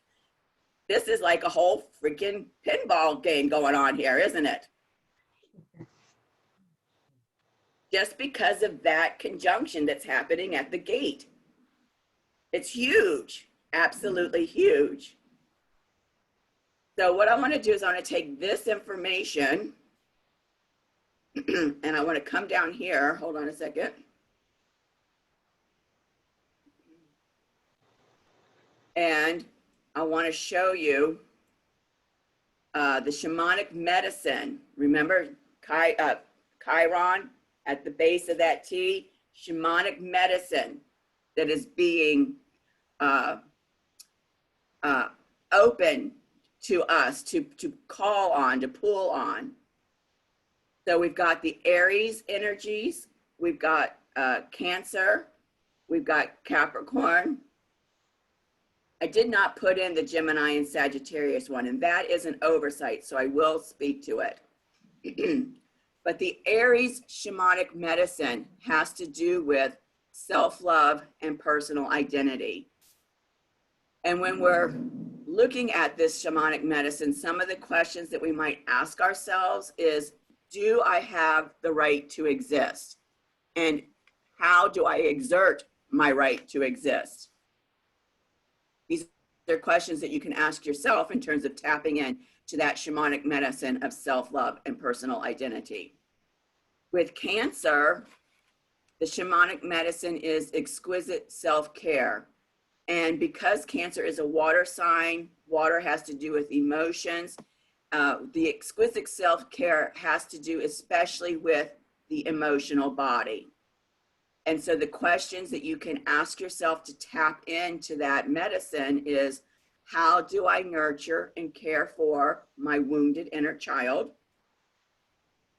This is like a whole freaking pinball game going on here, isn't it? Just because of that conjunction that's happening at the gate. It's huge, absolutely huge. So what I want to do is I want to take this information and I want to come down here. Hold on a second. And I want to show you the shamanic medicine. Remember Chiron at the base of that T? Shamanic medicine that is being open to us to call on, to pull on. So we've got the Aries energies, we've got Cancer, we've got Capricorn, I did not put in the Gemini and Sagittarius one, and that is an oversight, so I will speak to it. But the Aries shamanic medicine has to do with self-love and personal identity. And when we're looking at this shamanic medicine, some of the questions that we might ask ourselves is, do I have the right to exist? And how do I exert my right to exist? These are questions that you can ask yourself in terms of tapping in to that shamanic medicine of self-love and personal identity. With Cancer, the shamanic medicine is exquisite self-care. And because Cancer is a water sign, water has to do with emotions. The exquisite self-care has to do especially with the emotional body. And so the questions that you can ask yourself to tap into that medicine is, how do I nurture and care for my wounded inner child?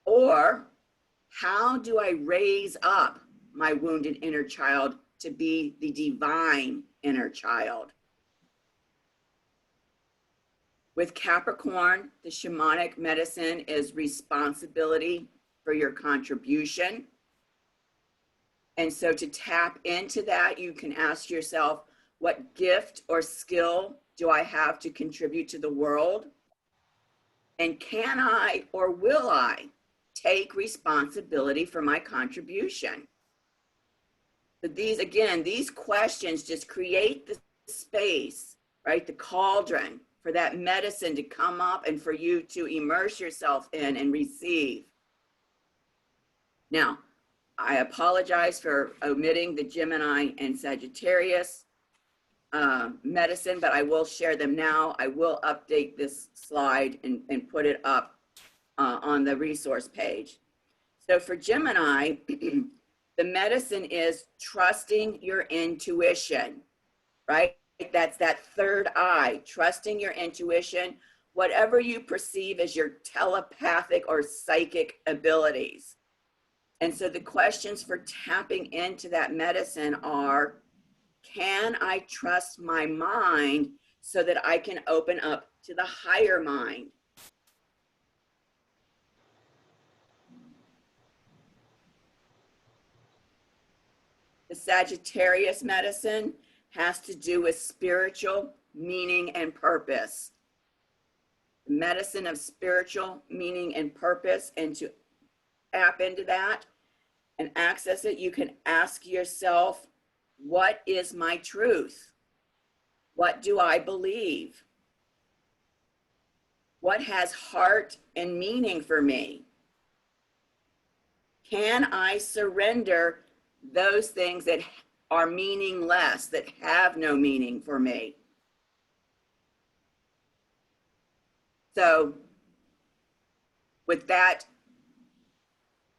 Or how do I raise up my wounded inner child to be the divine inner child? With Capricorn, the shamanic medicine is responsibility for your contribution. And so to tap into that, you can ask yourself, what gift or skill do I have to contribute to the world? And can I or will I take responsibility for my contribution? So these questions just create the space, right? The cauldron for that medicine to come up and for you to immerse yourself in and receive. Now, I apologize for omitting the Gemini and Sagittarius medicine, but I will share them now. I will update this slide and put it up on the resource page. So for Gemini, the medicine is trusting your intuition, right? That's that third eye, trusting your intuition, whatever you perceive as your telepathic or psychic abilities. And so the questions for tapping into that medicine are, can I trust my mind so that I can open up to the higher mind? The Sagittarius medicine has to do with spiritual meaning and purpose. The medicine of spiritual meaning and purpose, and to tap into that and access it, you can ask yourself, what is my truth? What do I believe? What has heart and meaning for me? Can I surrender those things that are meaningless, that have no meaning for me? So with that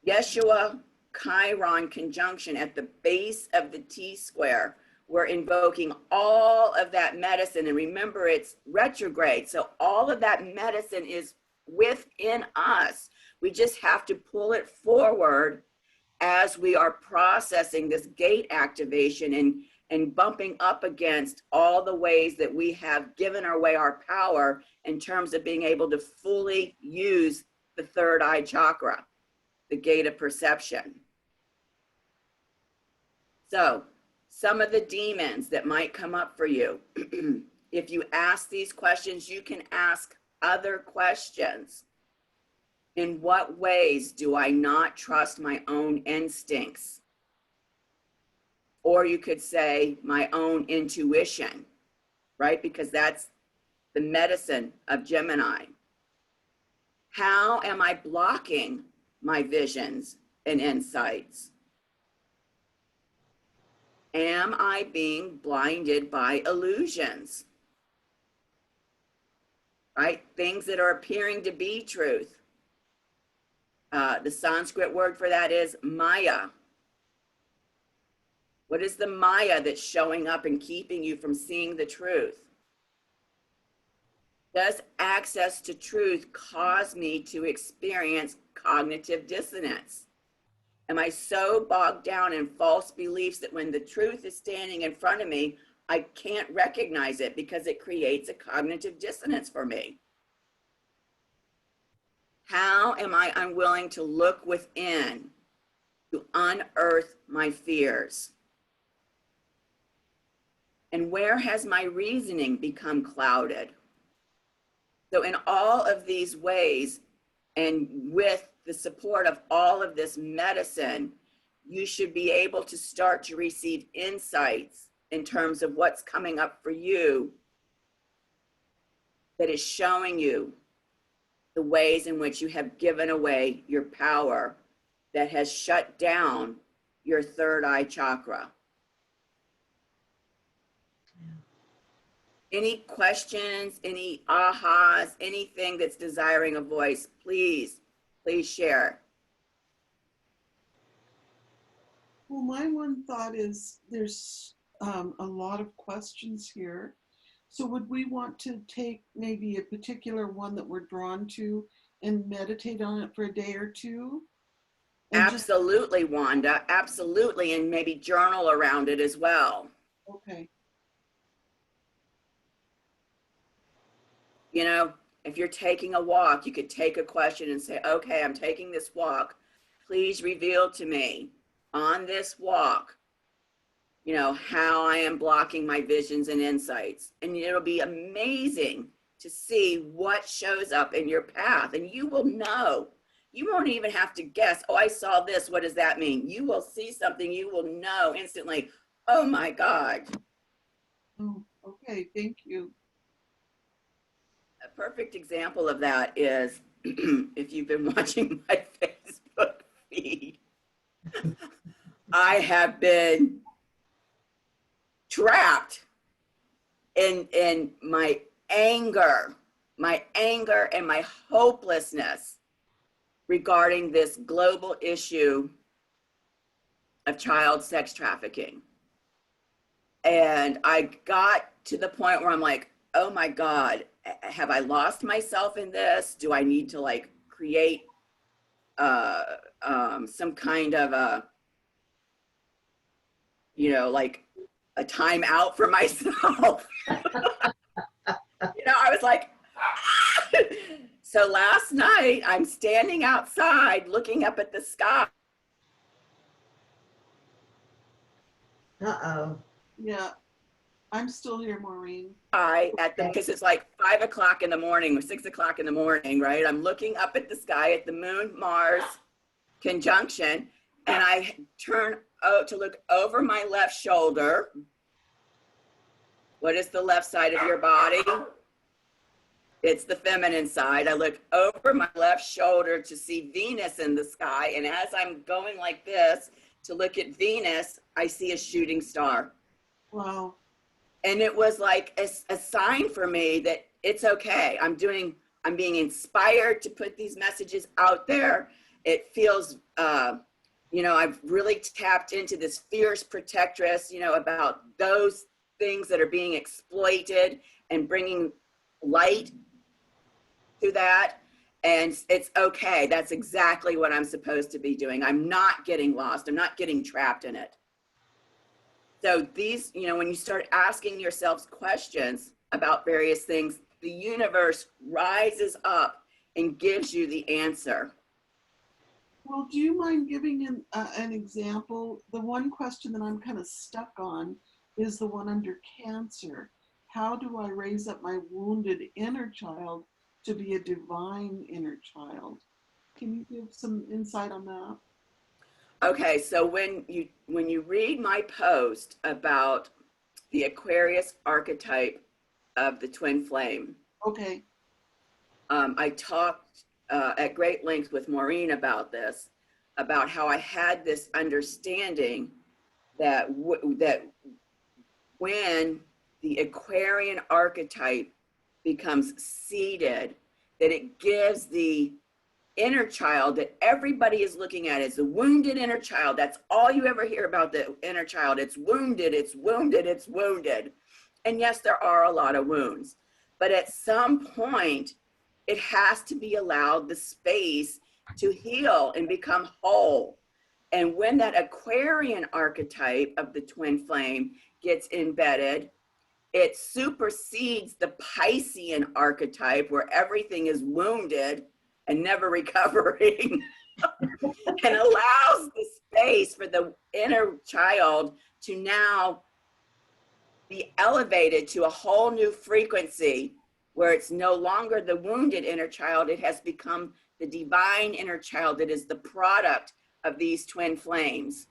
Yeshua Chiron conjunction at the base of the T-square, we're invoking all of that medicine. And remember, it's retrograde. So all of that medicine is within us. We just have to pull it forward as we are processing this gate activation and bumping up against all the ways that we have given away our power in terms of being able to fully use the third eye chakra, the gate of perception. So some of the demons that might come up for you, if you ask these questions, you can ask other questions. In what ways do I not trust my own instincts? Or you could say my own intuition, right? Because that's the medicine of Gemini. How am I blocking my visions and insights? Am I being blinded by illusions? Right? Things that are appearing to be truth. The Sanskrit word for that is Maya. What is the Maya that's showing up and keeping you from seeing the truth? Does access to truth cause me to experience cognitive dissonance? Am I so bogged down in false beliefs that when the truth is standing in front of me, I can't recognize it because it creates a cognitive dissonance for me. How am I unwilling to look within to unearth my fears? And where has my reasoning become clouded? So in all of these ways, and with the support of all of this medicine, you should be able to start to receive insights in terms of what's coming up for you that is showing you the ways in which you have given away your power that has shut down your third eye chakra. Any questions, any ahas, anything that's desiring a voice, please share. Well, my one thought is there's a lot of questions here. So would we want to take maybe a particular one that we're drawn to and meditate on it for a day or two? And Absolutely, Wanda, absolutely. And maybe journal around it as well. Okay. You know, if you're taking a walk, you could take a question and say, okay, I'm taking this walk. Please reveal to me on this walk, you know, how I am blocking my visions and insights. And it'll be amazing to see what shows up in your path. And you will know. You won't even have to guess, oh, I saw this. What does that mean? You will see something. You will know instantly, oh my God. Oh, okay. Thank you. A perfect example of that is if you've been watching my Facebook feed, I have been trapped in my anger and my hopelessness regarding this global issue of child sex trafficking. And I got to the point where I'm like, oh my God, have I lost myself in this? Do I need to like create some kind of a, you know, like a time out for myself? You know, I was like, ah! So last night I'm standing outside looking up at the sky. Uh-oh. Yeah, I'm still here, Maureen. Because it's like 5 o'clock in the morning or 6 o'clock in the morning, right? I'm looking up at the sky at the moon Mars conjunction, and I turn to look over my left shoulder. What is the left side of your body? It's the feminine side. I look over my left shoulder to see Venus in the sky, and as I'm going like this to look at Venus, I see a shooting star. Wow. And it was like a sign for me that it's okay. I'm being inspired to put these messages out there. It feels, you know, I've really tapped into this fierce protectress, you know, about those things that are being exploited and bringing light to that. And it's okay. That's exactly what I'm supposed to be doing. I'm not getting lost. I'm not getting trapped in it. So these, you know, when you start asking yourselves questions about various things, the universe rises up and gives you the answer. Well, do you mind giving an example? The one question that I'm kind of stuck on is the one under Cancer. How do I raise up my wounded inner child to be a divine inner child? Can you give some insight on that? Okay, so when you read my post about the Aquarius archetype of the twin flame, Okay. I talked at great length with Maureen about this, about how I had this understanding that that when the Aquarian archetype becomes seated, that it gives the inner child that everybody is looking at as the wounded inner child. That's all you ever hear about the inner child. It's wounded, it's wounded, it's wounded. And yes, there are a lot of wounds, but at some point, it has to be allowed the space to heal and become whole. And when that Aquarian archetype of the twin flame gets embedded, it supersedes the Piscean archetype where everything is wounded and never recovering and allows the space for the inner child to now be elevated to a whole new frequency where it's no longer the wounded inner child. It has become the divine inner child that is the product of these twin flames.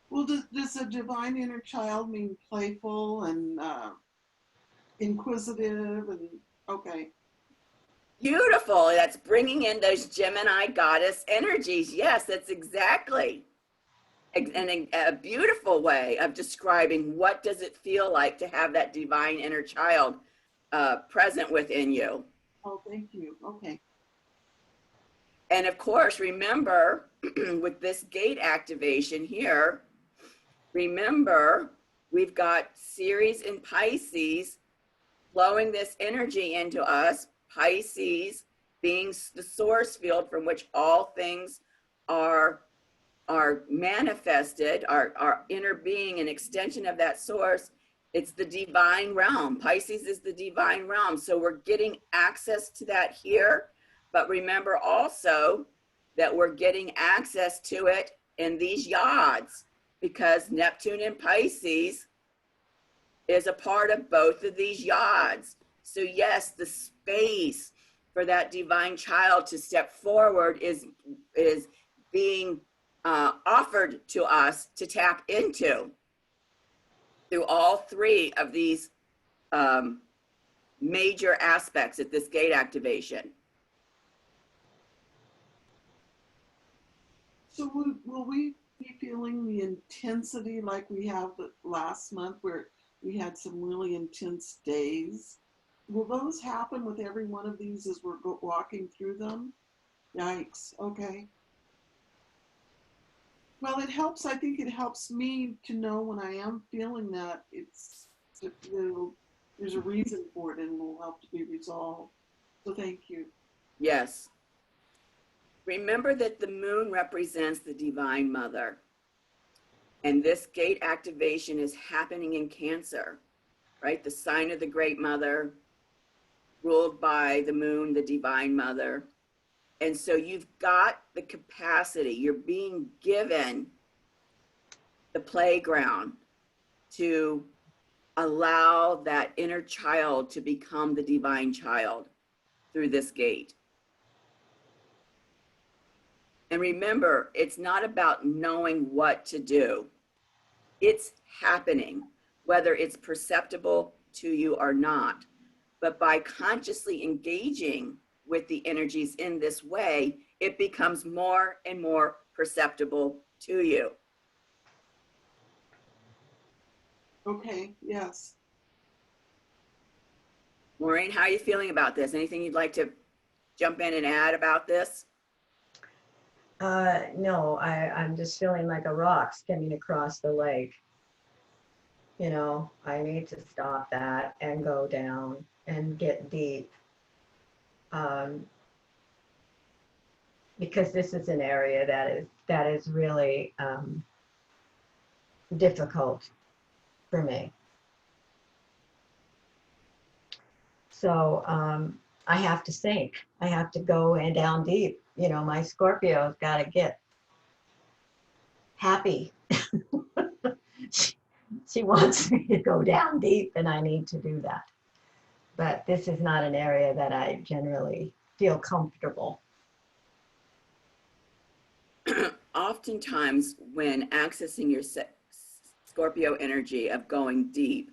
Well, does a divine inner child mean playful and inquisitive and okay? Beautiful. That's bringing in those Gemini goddess energies. Yes, that's exactly a beautiful way of describing what does it feel like to have that divine inner child present within you. Oh, thank you. Okay. And of course, remember with this gate activation here, remember we've got Ceres in Pisces flowing this energy into us, Pisces being the source field from which all things are manifested, our inner being, an extension of that source. It's the divine realm. Pisces is the divine realm. So we're getting access to that here. But remember also that we're getting access to it in these yods because Neptune in Pisces is a part of both of these yods. So yes, the space for that divine child to step forward is being offered to us to tap into through all three of these major aspects of this gate activation. So will we be feeling the intensity like we have last month where we had some really intense days? Will those happen with every one of these as we're walking through them? Yikes. Okay. Well, it helps. I think it helps me to know when I am feeling that there's a reason for it and will help to be resolved. So thank you. Yes. Remember that the moon represents the divine mother. And this gate activation is happening in Cancer, right? The sign of the great mother, ruled by the moon, the divine mother. And so you've got the capacity, you're being given the playground to allow that inner child to become the divine child through this gate. And remember, it's not about knowing what to do. It's happening, whether it's perceptible to you or not. But by consciously engaging with the energies in this way, it becomes more and more perceptible to you. Okay, yes. Maureen, how are you feeling about this? Anything you'd like to jump in and add about this? No, I'm just feeling like a rock skimming across the lake. You know, I need to stop that and go down and get deep. Because this is an area that is really difficult for me. So I have to sink. I have to go and down deep. You know, my Scorpio's got to get happy. She wants me to go down deep, and I need to do that. But this is not an area that I generally feel comfortable. Oftentimes, when accessing your Scorpio energy of going deep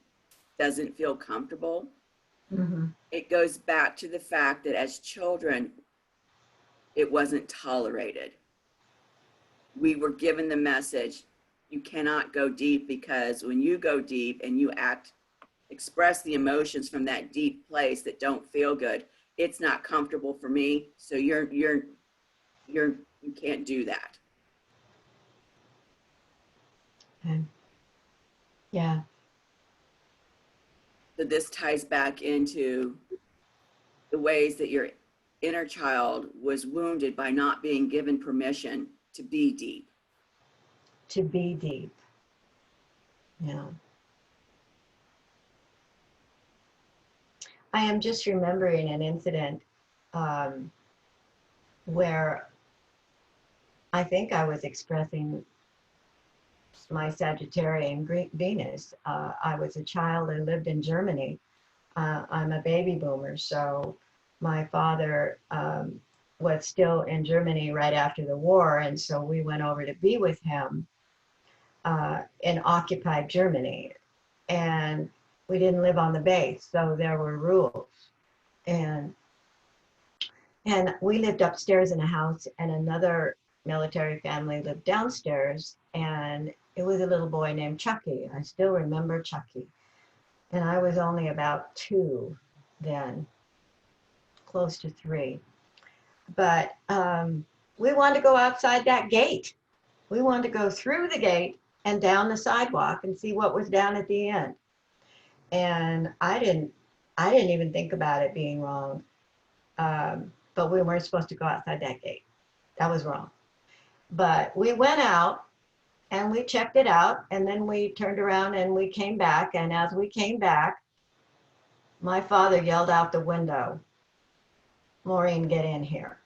doesn't feel comfortable, it goes back to the fact that as children, it wasn't tolerated. We were given the message, you cannot go deep because when you go deep and you express the emotions from that deep place that don't feel good, it's not comfortable for me. So you can't do that. Okay. Yeah. So this ties back into the ways that your inner child was wounded by not being given permission to be deep. To be deep. Yeah. I am just remembering an incident where I think I was expressing my Sagittarian Venus. I was a child. I lived in Germany. I'm a baby boomer, so my father was still in Germany right after the war, and so we went over to be with him in occupied Germany, and we didn't live on the base, so there were rules, and we lived upstairs in a house, and another military family lived downstairs, and it was a little boy named Chucky. I still remember Chucky. And I was only about 2 then, close to 3. But we wanted to go outside that gate. We wanted to go through the gate and down the sidewalk and see what was down at the end. And I didn't even think about it being wrong. But we weren't supposed to go outside that gate. That was wrong. But we went out and we checked it out, and then we turned around and we came back. And as we came back, my father yelled out the window, "Maureen, get in here."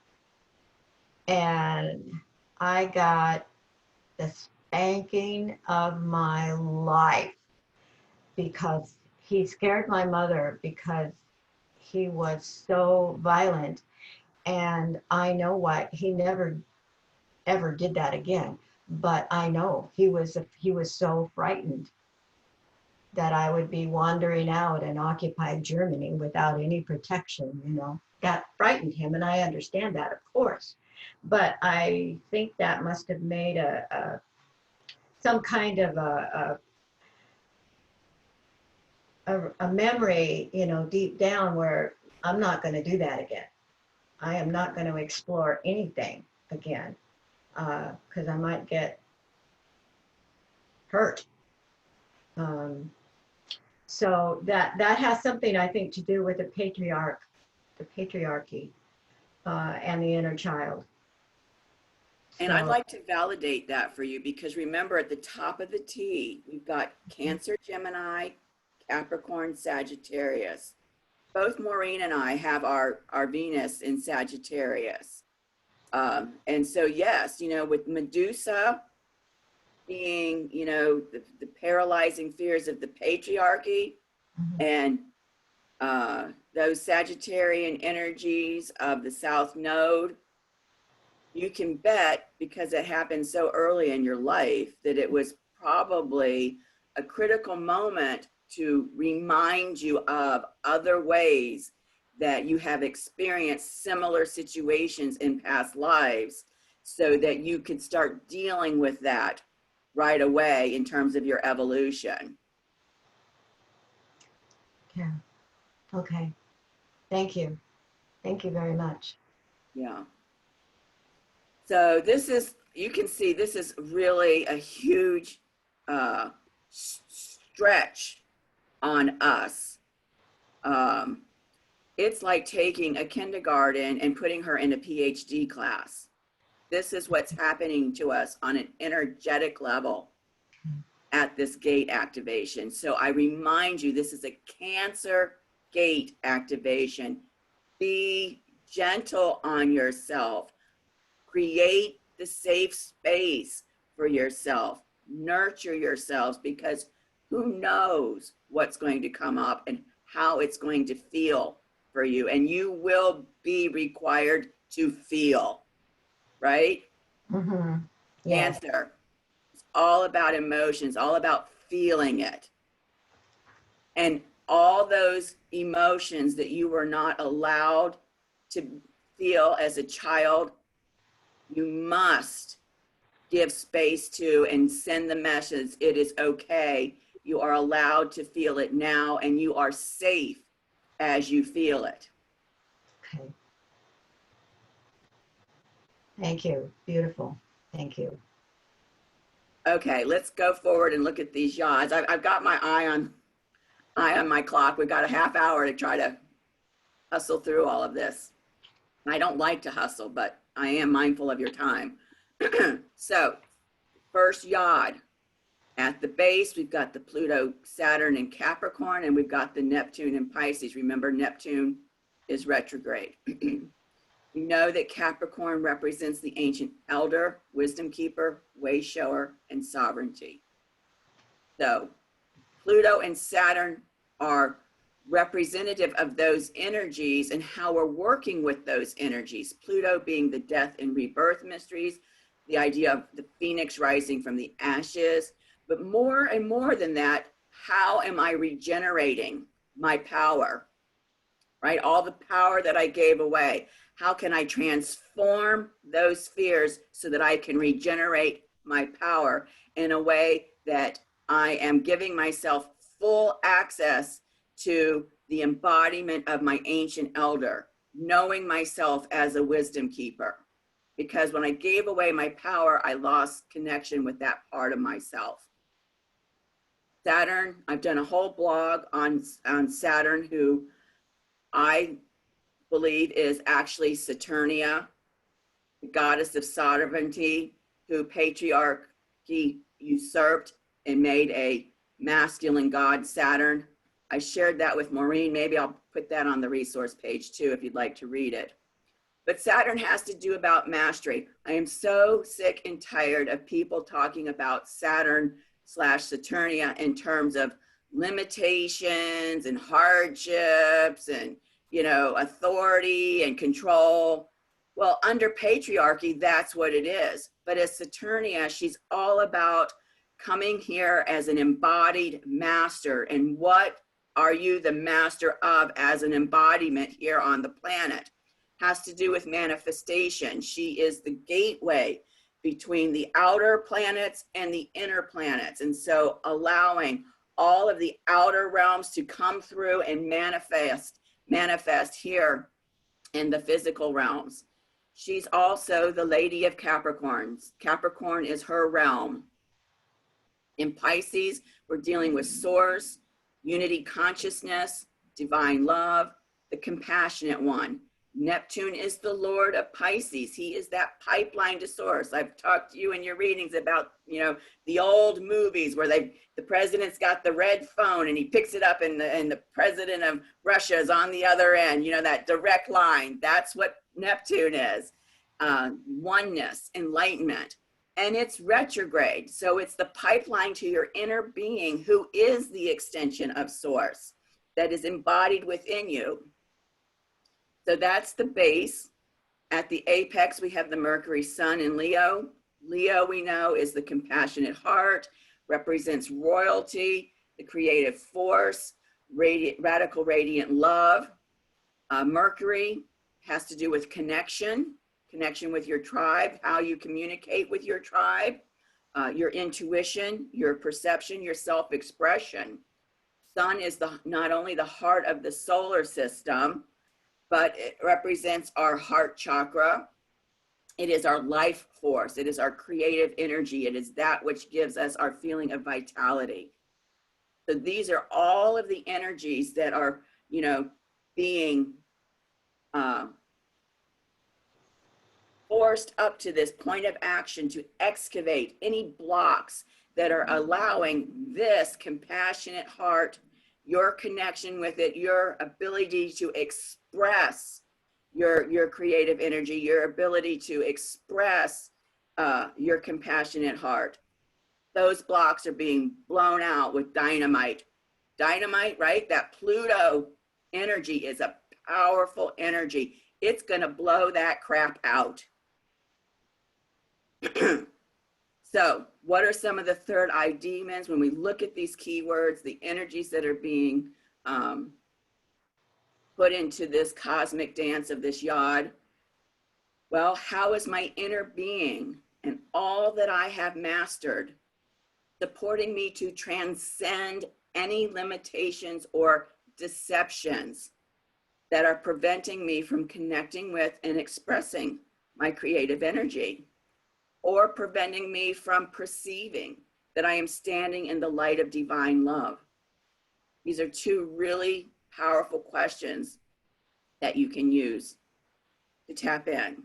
And I got the spanking of my life because he scared my mother because he was so violent. And I know what, he never ever did that again. But I know he was so frightened that I would be wandering out in occupied Germany without any protection, That frightened him, and I understand that, of course. But I think that must have made some kind of a memory, deep down, where I'm not going to do that again. I am not going to explore anything again because I might get hurt. So that has something, I think, to do with the patriarchy, and the inner child. And I'd like to validate that for you, because remember, at the top of the T, we've got Cancer, Gemini, Capricorn, Sagittarius. Both Maureen and I have our Venus in Sagittarius. And so, yes, with Medusa being, the paralyzing fears of the patriarchy, and those Sagittarian energies of the South Node, you can bet, because it happened so early in your life, that it was probably a critical moment to remind you of other ways that you have experienced similar situations in past lives, so that you could start dealing with that right away in terms of your evolution. Yeah. Okay. Thank you. Thank you very much. Yeah. So this is, you can see, this is really a huge stretch on us. It's like taking a kindergarten and putting her in a PhD class. This is what's happening to us on an energetic level at this gate activation. So I remind you, this is a Cancer gate activation. Be gentle on yourself. Create the safe space for yourself. Nurture yourselves, because who knows what's going to come up and how it's going to feel for you. And you will be required to feel, right? Mm-hmm. Yes. Cancer. It's all about emotions, all about feeling it. And all those emotions that you were not allowed to feel as a child, you must give space to and send the message, it is okay. You are allowed to feel it now, and you are safe as you feel it. Okay. Thank you. Beautiful. Thank you. Okay, let's go forward and look at these yaws. I've got my eye on my clock. We've got a half hour to try to hustle through all of this. I don't like to hustle, but I am mindful of your time. So, first yod, At the base, we've got the Pluto, Saturn, and Capricorn, and we've got the Neptune and Pisces. Remember, Neptune is retrograde. We know that Capricorn represents the ancient elder, wisdom keeper, way shower, and sovereignty. So Pluto and Saturn are representative of those energies and how we're working with those energies. Pluto being the death and rebirth mysteries, the idea of the phoenix rising from the ashes. But more and more than that, how am I regenerating my power, right? All the power that I gave away. How can I transform those spheres so that I can regenerate my power in a way that I am giving myself full access to the embodiment of my ancient elder, knowing myself as a wisdom keeper. Because when I gave away my power, I lost connection with that part of myself. Saturn, I've done a whole blog on Saturn, who I believe is actually Saturnia, the goddess of sovereignty, who patriarchy usurped and made a masculine god, Saturn. I shared that with Maureen. Maybe I'll put that on the resource page too, if you'd like to read it. But Saturn has to do about mastery. I am so sick and tired of people talking about Saturn/Saturnia in terms of limitations and hardships and, you know, authority and control. Well, under patriarchy, that's what it is. But as Saturnia, she's all about coming here as an embodied master. And what are you the master of as an embodiment here on the planet? Has to do with manifestation. She is the gateway between the outer planets and the inner planets. And so allowing all of the outer realms to come through and manifest here in the physical realms. She's also the Lady of Capricorns. Capricorn is her realm. In Pisces, we're dealing with source, unity consciousness, divine love, the compassionate one. Neptune is the Lord of Pisces. He is that pipeline to source. I've talked to you in your readings about, you know, the old movies where the president's got the red phone and he picks it up and the president of Russia is on the other end, you know, that direct line. That's what Neptune is. Oneness, enlightenment. And it's retrograde. So it's the pipeline to your inner being, who is the extension of source that is embodied within you. So that's the base. At the apex, we have the Mercury Sun in Leo. Leo, we know, is the compassionate heart, represents royalty, the creative force, radical radiant love. Mercury has to do with connection with your tribe, how you communicate with your tribe, your intuition, your perception, your self-expression. Sun is not only the heart of the solar system, but it represents our heart chakra. It is our life force. It is our creative energy. It is that which gives us our feeling of vitality. So these are all of the energies that are, you know, being forced up to this point of action to excavate any blocks that are allowing this compassionate heart, your connection with it, your ability to express your creative energy, your ability to express your compassionate heart. Those blocks are being blown out with dynamite. Dynamite, right? That Pluto energy is a powerful energy. It's going to blow that crap out. So what are some of the third eye demons? When we look at these keywords, the energies that are being put into this cosmic dance of this yod, well, how is my inner being and all that I have mastered supporting me to transcend any limitations or deceptions that are preventing me from connecting with and expressing my creative energy, or preventing me from perceiving that I am standing in the light of divine love? These are two really powerful questions that you can use to tap in.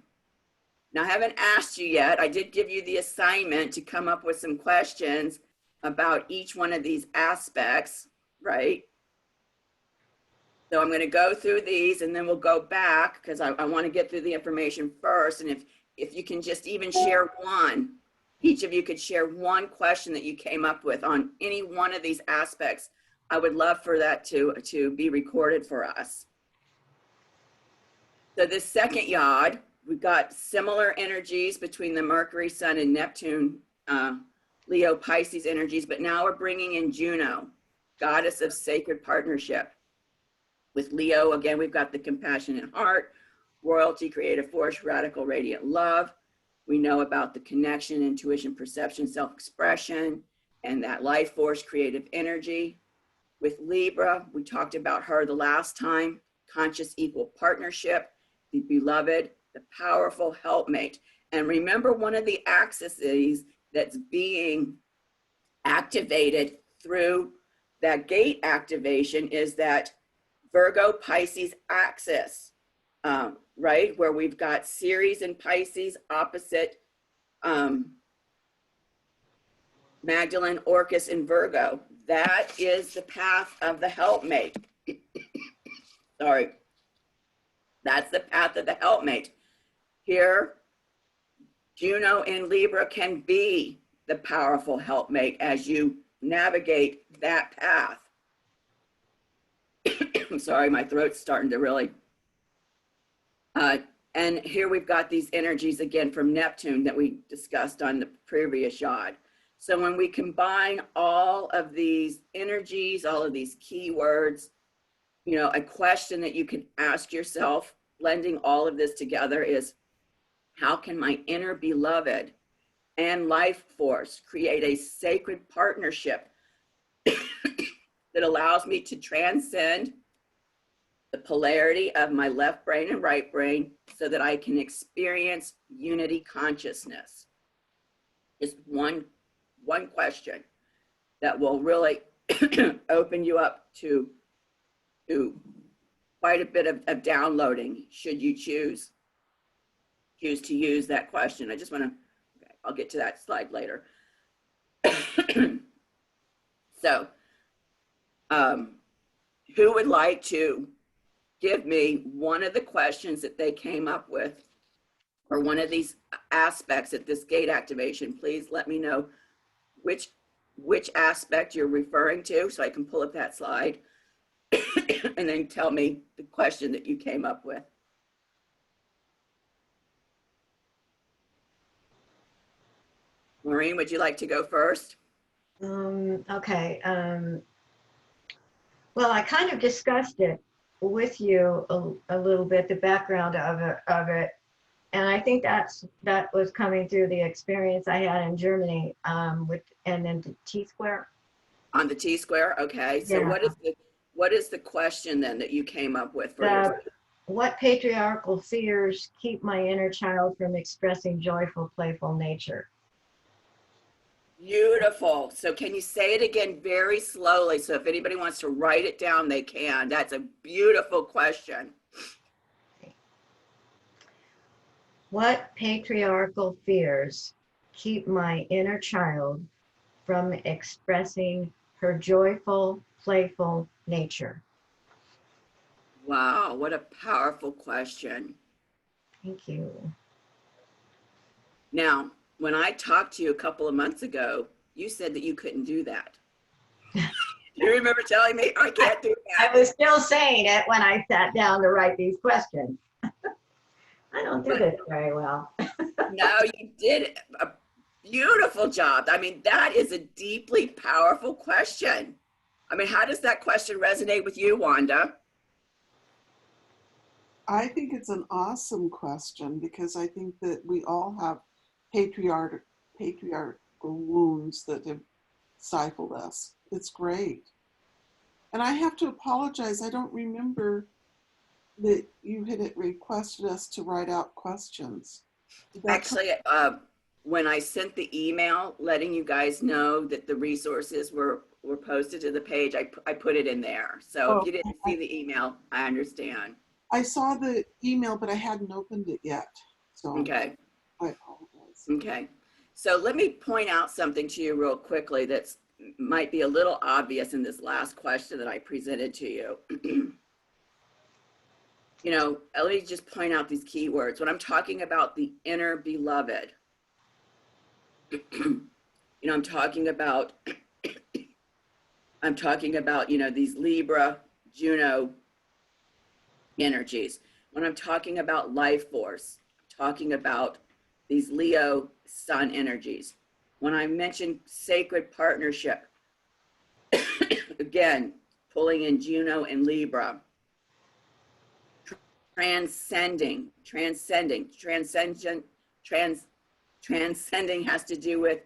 Now, I haven't asked you yet. I did give you the assignment to come up with some questions about each one of these aspects, right? So I'm going to go through these and then we'll go back because I want to get through the information first. And if you can just even share one, each of you could share one question that you came up with on any one of these aspects, I would love for that to be recorded for us. So this second yod, we've got similar energies between the Mercury, Sun, and Neptune, Leo, Pisces energies, but now we're bringing in Juno, goddess of sacred partnership. With Leo, again, we've got the compassionate heart, royalty, creative force, radical, radiant love. We know about the connection, intuition, perception, self-expression, and that life force, creative energy. With Libra, we talked about her the last time, conscious equal partnership, the beloved, the powerful helpmate. And remember, one of the axes that's being activated through that gate activation is that Virgo Pisces axis, right? Where we've got Ceres in Pisces opposite Magdalene, Orcus in Virgo. That is the path of the helpmate. Sorry. That's the path of the helpmate. Here, Juno in Libra can be the powerful helpmate as you navigate that path. I'm sorry, my throat's starting to really. And here we've got these energies again from Neptune that we discussed on the previous yod. So when we combine all of these energies, all of these keywords, you know, a question that you can ask yourself, blending all of this together is, how can my inner beloved and life force create a sacred partnership that allows me to transcend the polarity of my left brain and right brain so that I can experience unity consciousness? Just one question that will really open you up to quite a bit of downloading should you choose to use that question. I just want to, okay, I'll get to that slide later. So, who would like to give me one of the questions that they came up with, or one of these aspects at this gate activation? Please let me know which aspect you're referring to so I can pull up that slide and then tell me the question that you came up with. Maureen, would you like to go first? Okay. Well, I kind of discussed it with you a little bit, the background of it. And I think that was coming through the experience I had in Germany and then the T-square. On the T-square, okay. So Yeah. what is the question then that you came up with for yourself? What patriarchal fears keep my inner child from expressing joyful, playful nature? Beautiful. So can you say it again very slowly? So if anybody wants to write it down, they can. That's a beautiful question. What patriarchal fears keep my inner child from expressing her joyful, playful nature? Wow, what a powerful question. Thank you. Now, when I talked to you a couple of months ago, you said that you couldn't do that. You remember telling me I can't do that? I was still saying it when I sat down to write these questions. I don't do this very well. No, you did a beautiful job. I mean, that is a deeply powerful question. I mean, how does that question resonate with you, Wanda? I think it's an awesome question because I think that we all have patriarchal wounds that have stifled us. It's great. And I have to apologize. I don't remember that you had requested us to write out questions. Actually, when I sent the email letting you guys know that the resources were posted to the page, I put it in there. So if you didn't see the email, I understand. I saw the email, but I hadn't opened it yet. So Okay. I apologize. Okay. So let me point out something to you real quickly that's might be a little obvious in this last question that I presented to you. You know, let me just point out these keywords. When I'm talking about the inner beloved, you know, I'm talking about, you know, these Libra, Juno energies. When I'm talking about life force, I'm talking about these Leo sun energies. When I mention sacred partnership, again, pulling in Juno and Libra. Transcending has to do with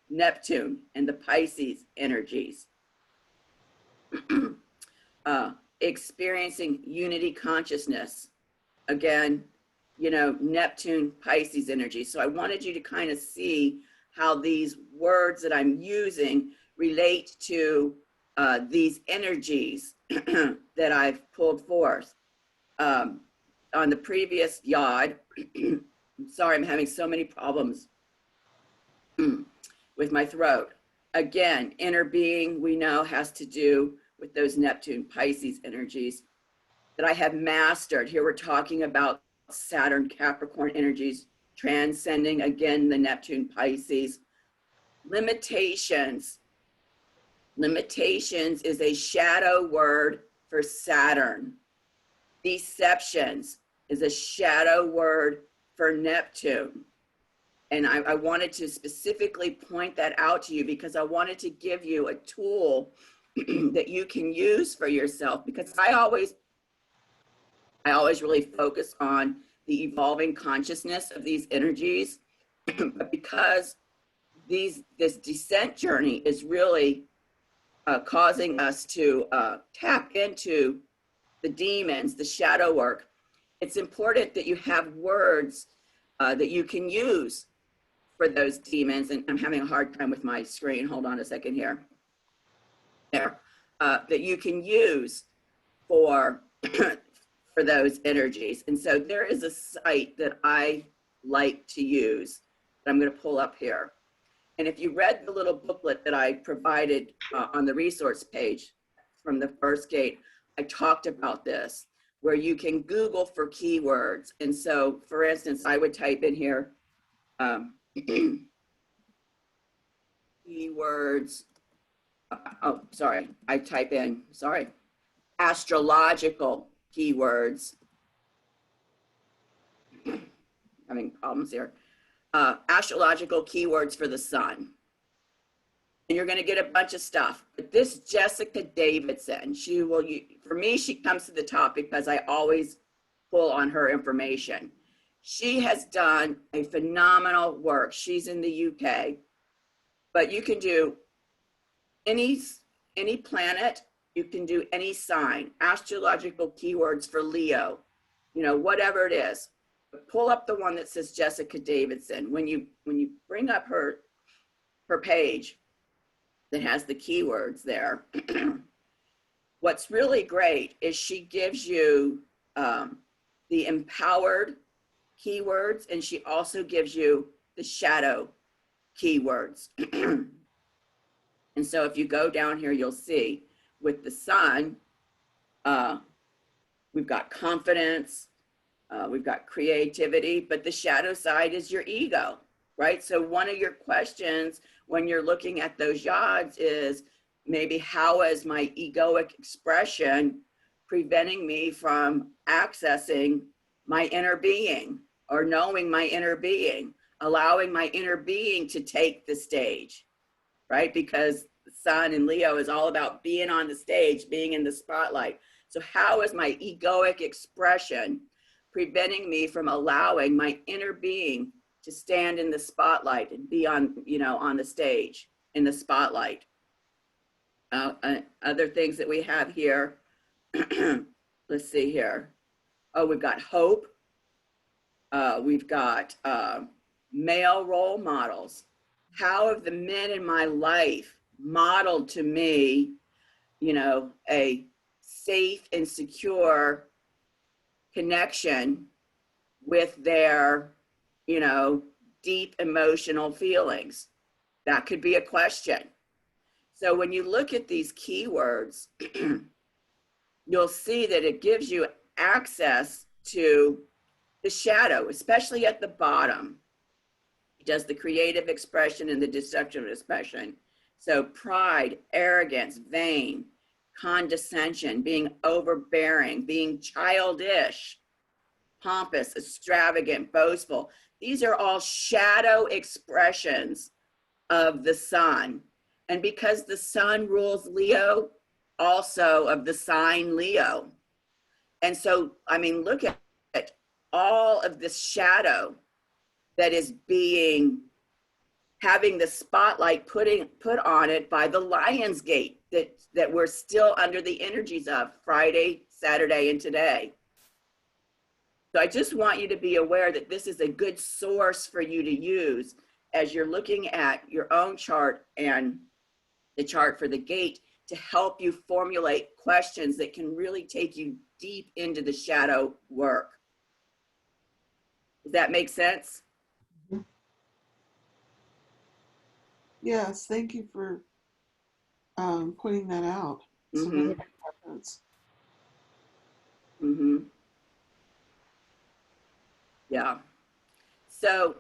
Neptune and the Pisces energies. Experiencing unity consciousness, again, you know, Neptune, Pisces energy. So I wanted you to kind of see how these words that I'm using relate to these energies that I've pulled forth. On the previous yod, I'm sorry, I'm having so many problems with my throat. Again, inner being, we know, has to do with those Neptune, Pisces energies that I have mastered. Here we're talking about Saturn, Capricorn energies, transcending, again, the Neptune, Pisces. Limitations. Limitations is a shadow word for Saturn. Deceptions is a shadow word for Neptune. And I wanted to specifically point that out to you because I wanted to give you a tool that you can use for yourself, because I always really focus on the evolving consciousness of these energies. But because this descent journey is really causing us to tap into the demons, the shadow work, it's important that you have words that you can use for those demons. And I'm having a hard time with my screen. Hold on a second here. There. That you can use for, for those energies. And so there is a site that I like to use that I'm going to pull up here. And if you read the little booklet that I provided on the resource page from the first gate, I talked about this, where you can Google for keywords. And so, for instance, I would type in here, keywords, oh, sorry, I type in, sorry, astrological keywords. Having problems here. Astrological keywords for the sun. And you're going to get a bunch of stuff. But this Jessica Davidson, for me, she comes to the top because I always pull on her information. She has done a phenomenal work. She's in the UK, but you can do any planet, you can do any sign, astrological keywords for Leo, you know, whatever it is. But pull up the one that says Jessica Davidson. When you bring up her page that has the keywords there, what's really great is she gives you the empowered keywords, and she also gives you the shadow keywords. And so if you go down here, you'll see with the sun, we've got confidence, we've got creativity, but the shadow side is your ego, right? So one of your questions when you're looking at those yods is maybe, how is my egoic expression preventing me from accessing my inner being or knowing my inner being, allowing my inner being to take the stage, right? Because the sun in Leo is all about being on the stage, being in the spotlight. So how is my egoic expression preventing me from allowing my inner being to stand in the spotlight and be on, you know, on the stage in the spotlight? Other things that we have here, let's see here. Oh, we've got hope. We've got male role models. How have the men in my life modeled to me, you know, a safe and secure connection with their, you know, deep emotional feelings? That could be a question. So when you look at these keywords, you'll see that it gives you access to the shadow, especially at the bottom. It does the creative expression and the destructive expression. So pride, arrogance, vain, condescension, being overbearing, being childish, pompous, extravagant, boastful. These are all shadow expressions of the sun. And because the sun rules Leo, also of the sign Leo. And so, I mean, look at all of this shadow that is having the spotlight put on it by the Lion's Gate that we're still under the energies of Friday, Saturday, and today. So I just want you to be aware that this is a good source for you to use as you're looking at your own chart and the chart for the gate to help you formulate questions that can really take you deep into the shadow work. Does that make sense? Yes, thank you for pointing that out. So that makes sense. Yeah. So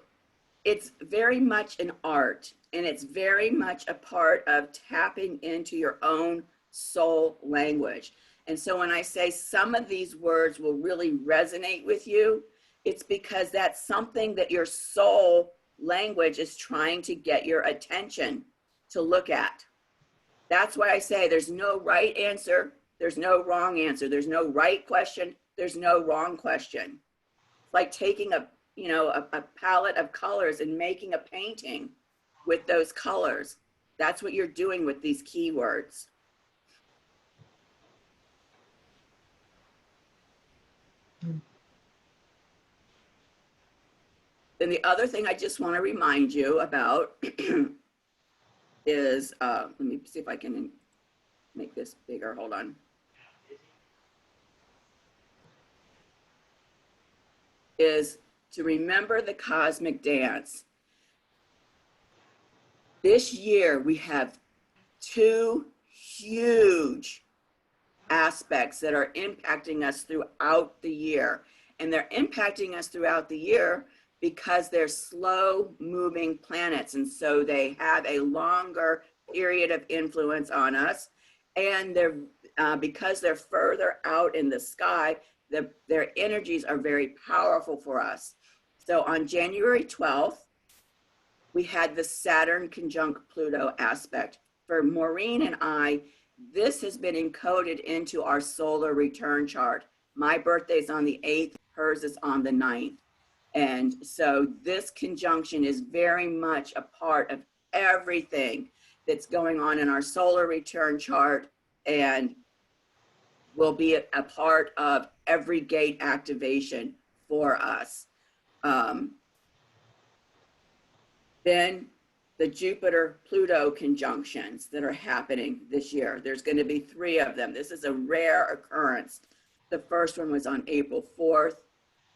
it's very much an art, and it's very much a part of tapping into your own soul language. And so when I say some of these words will really resonate with you, it's because that's something that your soul language is trying to get your attention to look at. That's why I say there's no right answer, there's no wrong answer, there's no right question, there's no wrong question. It's like taking a palette of colors and making a painting with those colors. That's what you're doing with these keywords. Then the other thing I just want to remind you about is, let me see if I can make this bigger, hold on. Is to remember the cosmic dance. This year we have two huge aspects that are impacting us throughout the year. And they're impacting us throughout the year because they're slow moving planets. And so they have a longer period of influence on us. And they're because they're further out in the sky, their energies are very powerful for us. So on January 12th, we had the Saturn conjunct Pluto aspect. For Maureen and I, this has been encoded into our solar return chart. My birthday's on the 8th, hers is on the 9th. And so this conjunction is very much a part of everything that's going on in our solar return chart and will be a part of every gate activation for us. Then the Jupiter-Pluto conjunctions that are happening this year. There's going to be 3 of them. This is a rare occurrence. The first one was on April 4th.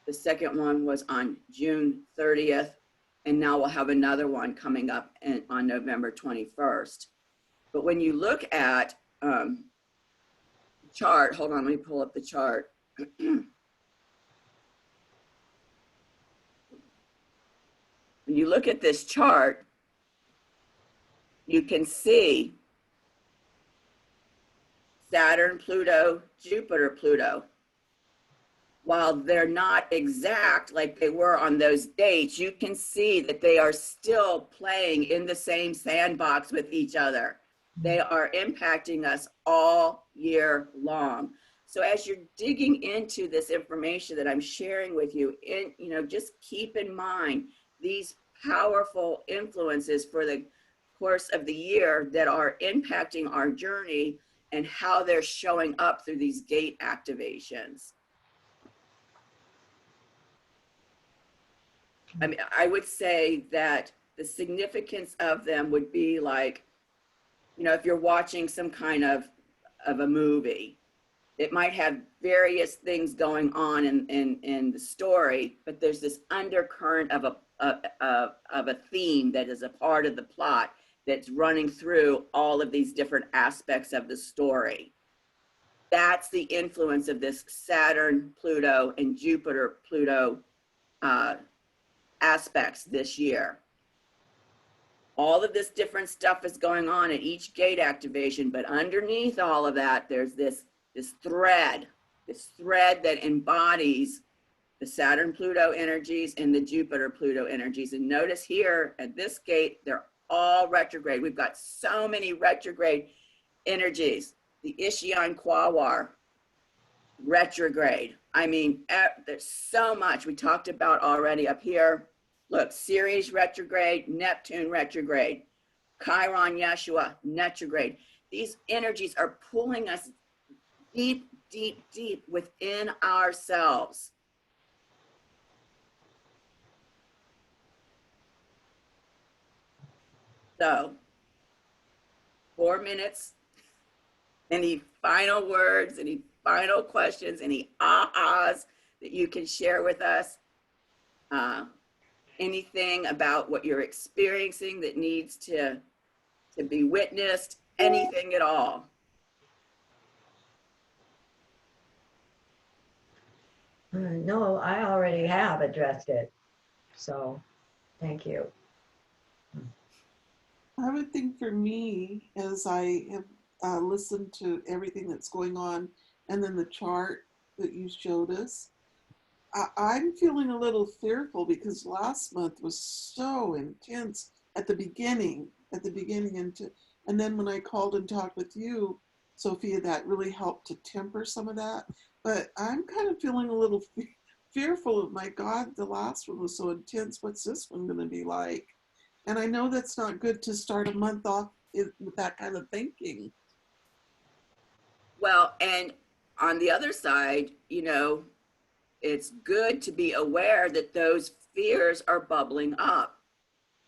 The second one was on June 30th. And now we'll have another one coming up on November 21st. But when you look at chart, hold on, let me pull up the chart. When you look at this chart, you can see Saturn, Pluto, Jupiter, Pluto. While they're not exact like they were on those dates, you can see that they are still playing in the same sandbox with each other. They are impacting us all year long. So as you're digging into this information that I'm sharing with you, just keep in mind these powerful influences for the course of the year that are impacting our journey and how they're showing up through these gate activations. I mean, I would say that the significance of them would be like, if you're watching some kind of a movie, it might have various things going on in the story, but there's this undercurrent of a theme that is a part of the plot. that's running through all of these different aspects of the story. That's the influence of this Saturn, Pluto, and Jupiter, Pluto aspects this year. All of this different stuff is going on at each gate activation, but underneath all of that, there's this thread that embodies the Saturn Pluto energies and the Jupiter Pluto energies. And notice here at this gate, they're all retrograde. We've got so many retrograde energies. The Ishion Quawar, retrograde. I mean, there's so much we talked about already up here. Look, Ceres retrograde, Neptune retrograde, Chiron Yeshua retrograde. These energies are pulling us deep, deep, deep within ourselves. So, 4 minutes. Any final words, any final questions, any ahas that you can share with us? Anything about what you're experiencing that needs to be witnessed, anything at all? No, I already have addressed it. So, thank you. I would think for me, as I have listened to everything that's going on, and then the chart that you showed us, I'm feeling a little fearful because last month was so intense at the beginning, and then when I called and talked with you, Sophia, that really helped to temper some of that. But I'm kind of feeling a little fearful of, my God, the last one was so intense. What's this one going to be like? And I know that's not good to start a month off with that kind of thinking. Well, and on the other side, you know, it's good to be aware that those fears are bubbling up.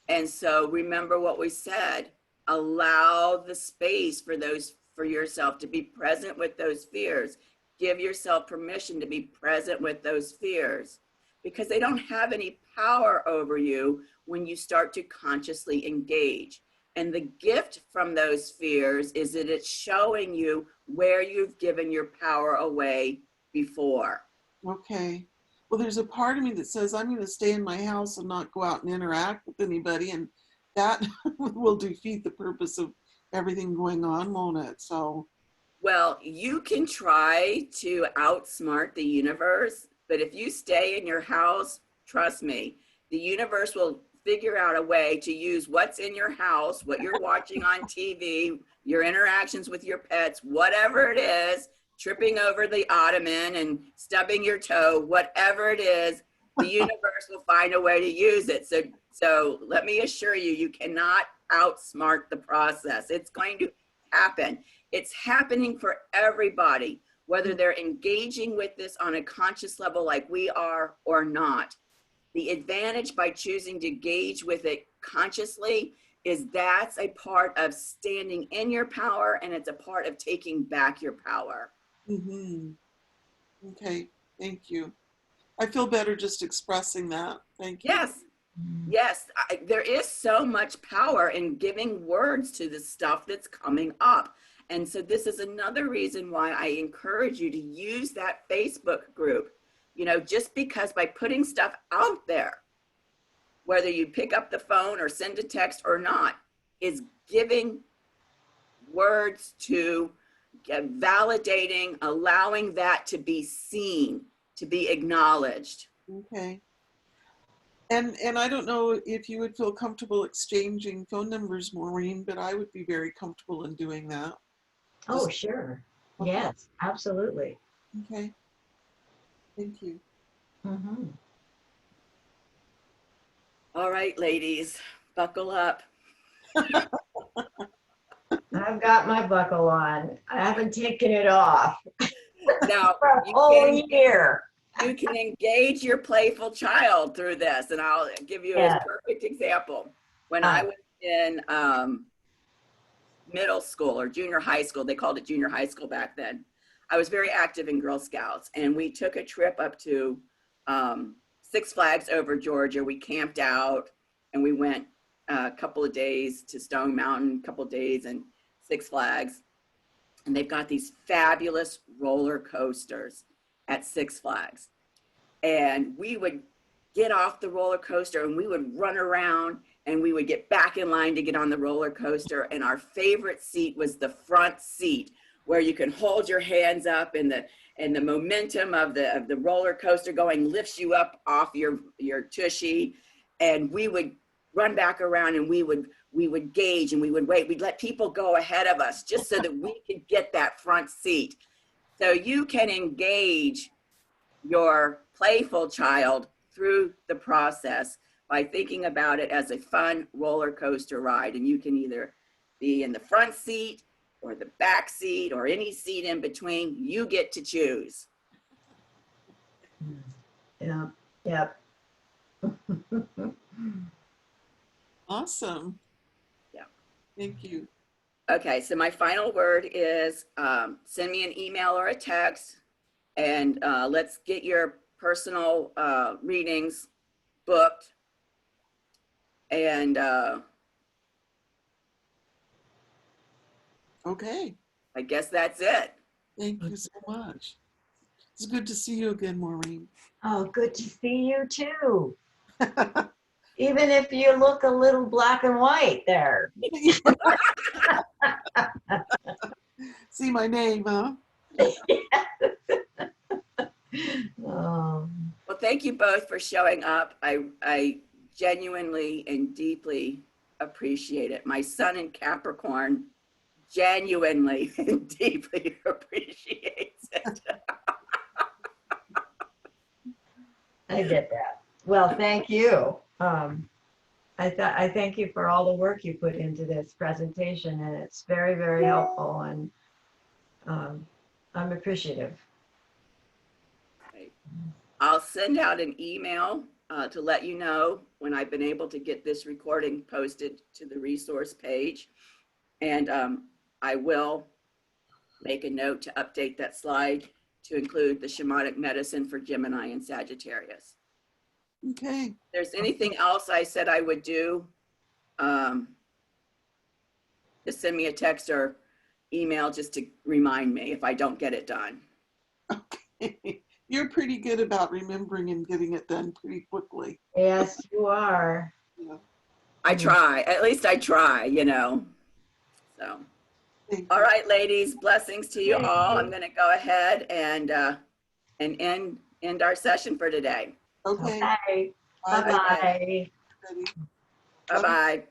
And so remember what we said, allow the space for yourself to be present with those fears. Give yourself permission to be present with those fears, because they don't have any power over you when you start to consciously engage. And the gift from those fears is that it's showing you where you've given your power away before. Okay. Well, there's a part of me that says I'm going to stay in my house and not go out and interact with anybody. And that will defeat the purpose of everything going on, won't it? So. Well, you can try to outsmart the universe, but if you stay in your house, trust me, the universe will figure out a way to use what's in your house, what you're watching on TV, your interactions with your pets, whatever it is, tripping over the ottoman and stubbing your toe, whatever it is, the universe will find a way to use it. So let me assure you, you cannot outsmart the process. It's going to happen. It's happening for everybody, whether they're engaging with this on a conscious level like we are or not. The advantage by choosing to engage with it consciously is that's a part of standing in your power, and it's a part of taking back your power. Mm-hmm. Okay, thank you. I feel better just expressing that. Thank you. Yes, yes, there is so much power in giving words to the stuff that's coming up. And so this is another reason why I encourage you to use that Facebook group. You know, just because by putting stuff out there, whether you pick up the phone or send a text or not, is giving words to validating, allowing that to be seen, to be acknowledged. Okay. And I don't know if you would feel comfortable exchanging phone numbers, Maureen, but I would be very comfortable in doing that. Oh, sure. Okay. Yes, absolutely. Okay. Thank you. Mm-hmm. All right, ladies, buckle up. I've got my buckle on. I haven't taken it off Now, for a whole year. you can engage your playful child through this, and I'll give you a perfect example. When I was in middle school or junior high school, they called it junior high school back then, I was very active in Girl Scouts, and we took a trip up to Six Flags over Georgia. We camped out, and we went a couple of days to Stone Mountain, a couple of days in Six Flags. And they've got these fabulous roller coasters at Six Flags. And we would get off the roller coaster and we would run around and we would get back in line to get on the roller coaster. And our favorite seat was the front seat, where you can hold your hands up and the momentum of the roller coaster going lifts you up off your tushy. And we would run back around and we would gauge and we would wait. We'd let people go ahead of us just so that we could get that front seat. So you can engage your playful child through the process by thinking about it as a fun roller coaster ride. And you can either be in the front seat or the back seat or any seat in between. You get to choose. Yeah. Yep. Awesome. Yeah. Thank you. Okay, so my final word is send me an email or a text, and let's get your personal readings booked. And Okay. I guess that's it. Thank you so much. It's good to see you again, Maureen. Oh, good to see you too. Even if you look a little black and white there. See my name, huh? Um, Well, thank you both for showing up. I genuinely and deeply appreciate it. My sun in Capricorn genuinely and deeply appreciates it. I get that. Well, thank you. I thank you for all the work you put into this presentation, and it's very, very helpful, and I'm appreciative. Right. I'll send out an email to let you know when I've been able to get this recording posted to the resource page. And I will make a note to update that slide to include the shamanic medicine for Gemini and Sagittarius. Okay. If there's anything else I said I would do, just send me a text or email just to remind me if I don't get it done. Okay. You're pretty good about remembering and getting it done pretty quickly. Yes, you are. Yeah. I try, at least I try, you know. So, Thank all you. right, ladies, blessings to you Thank all. you. I'm going to go ahead and end our session for today. Okay. Okay. Bye. Bye-bye. Everybody. Bye-bye.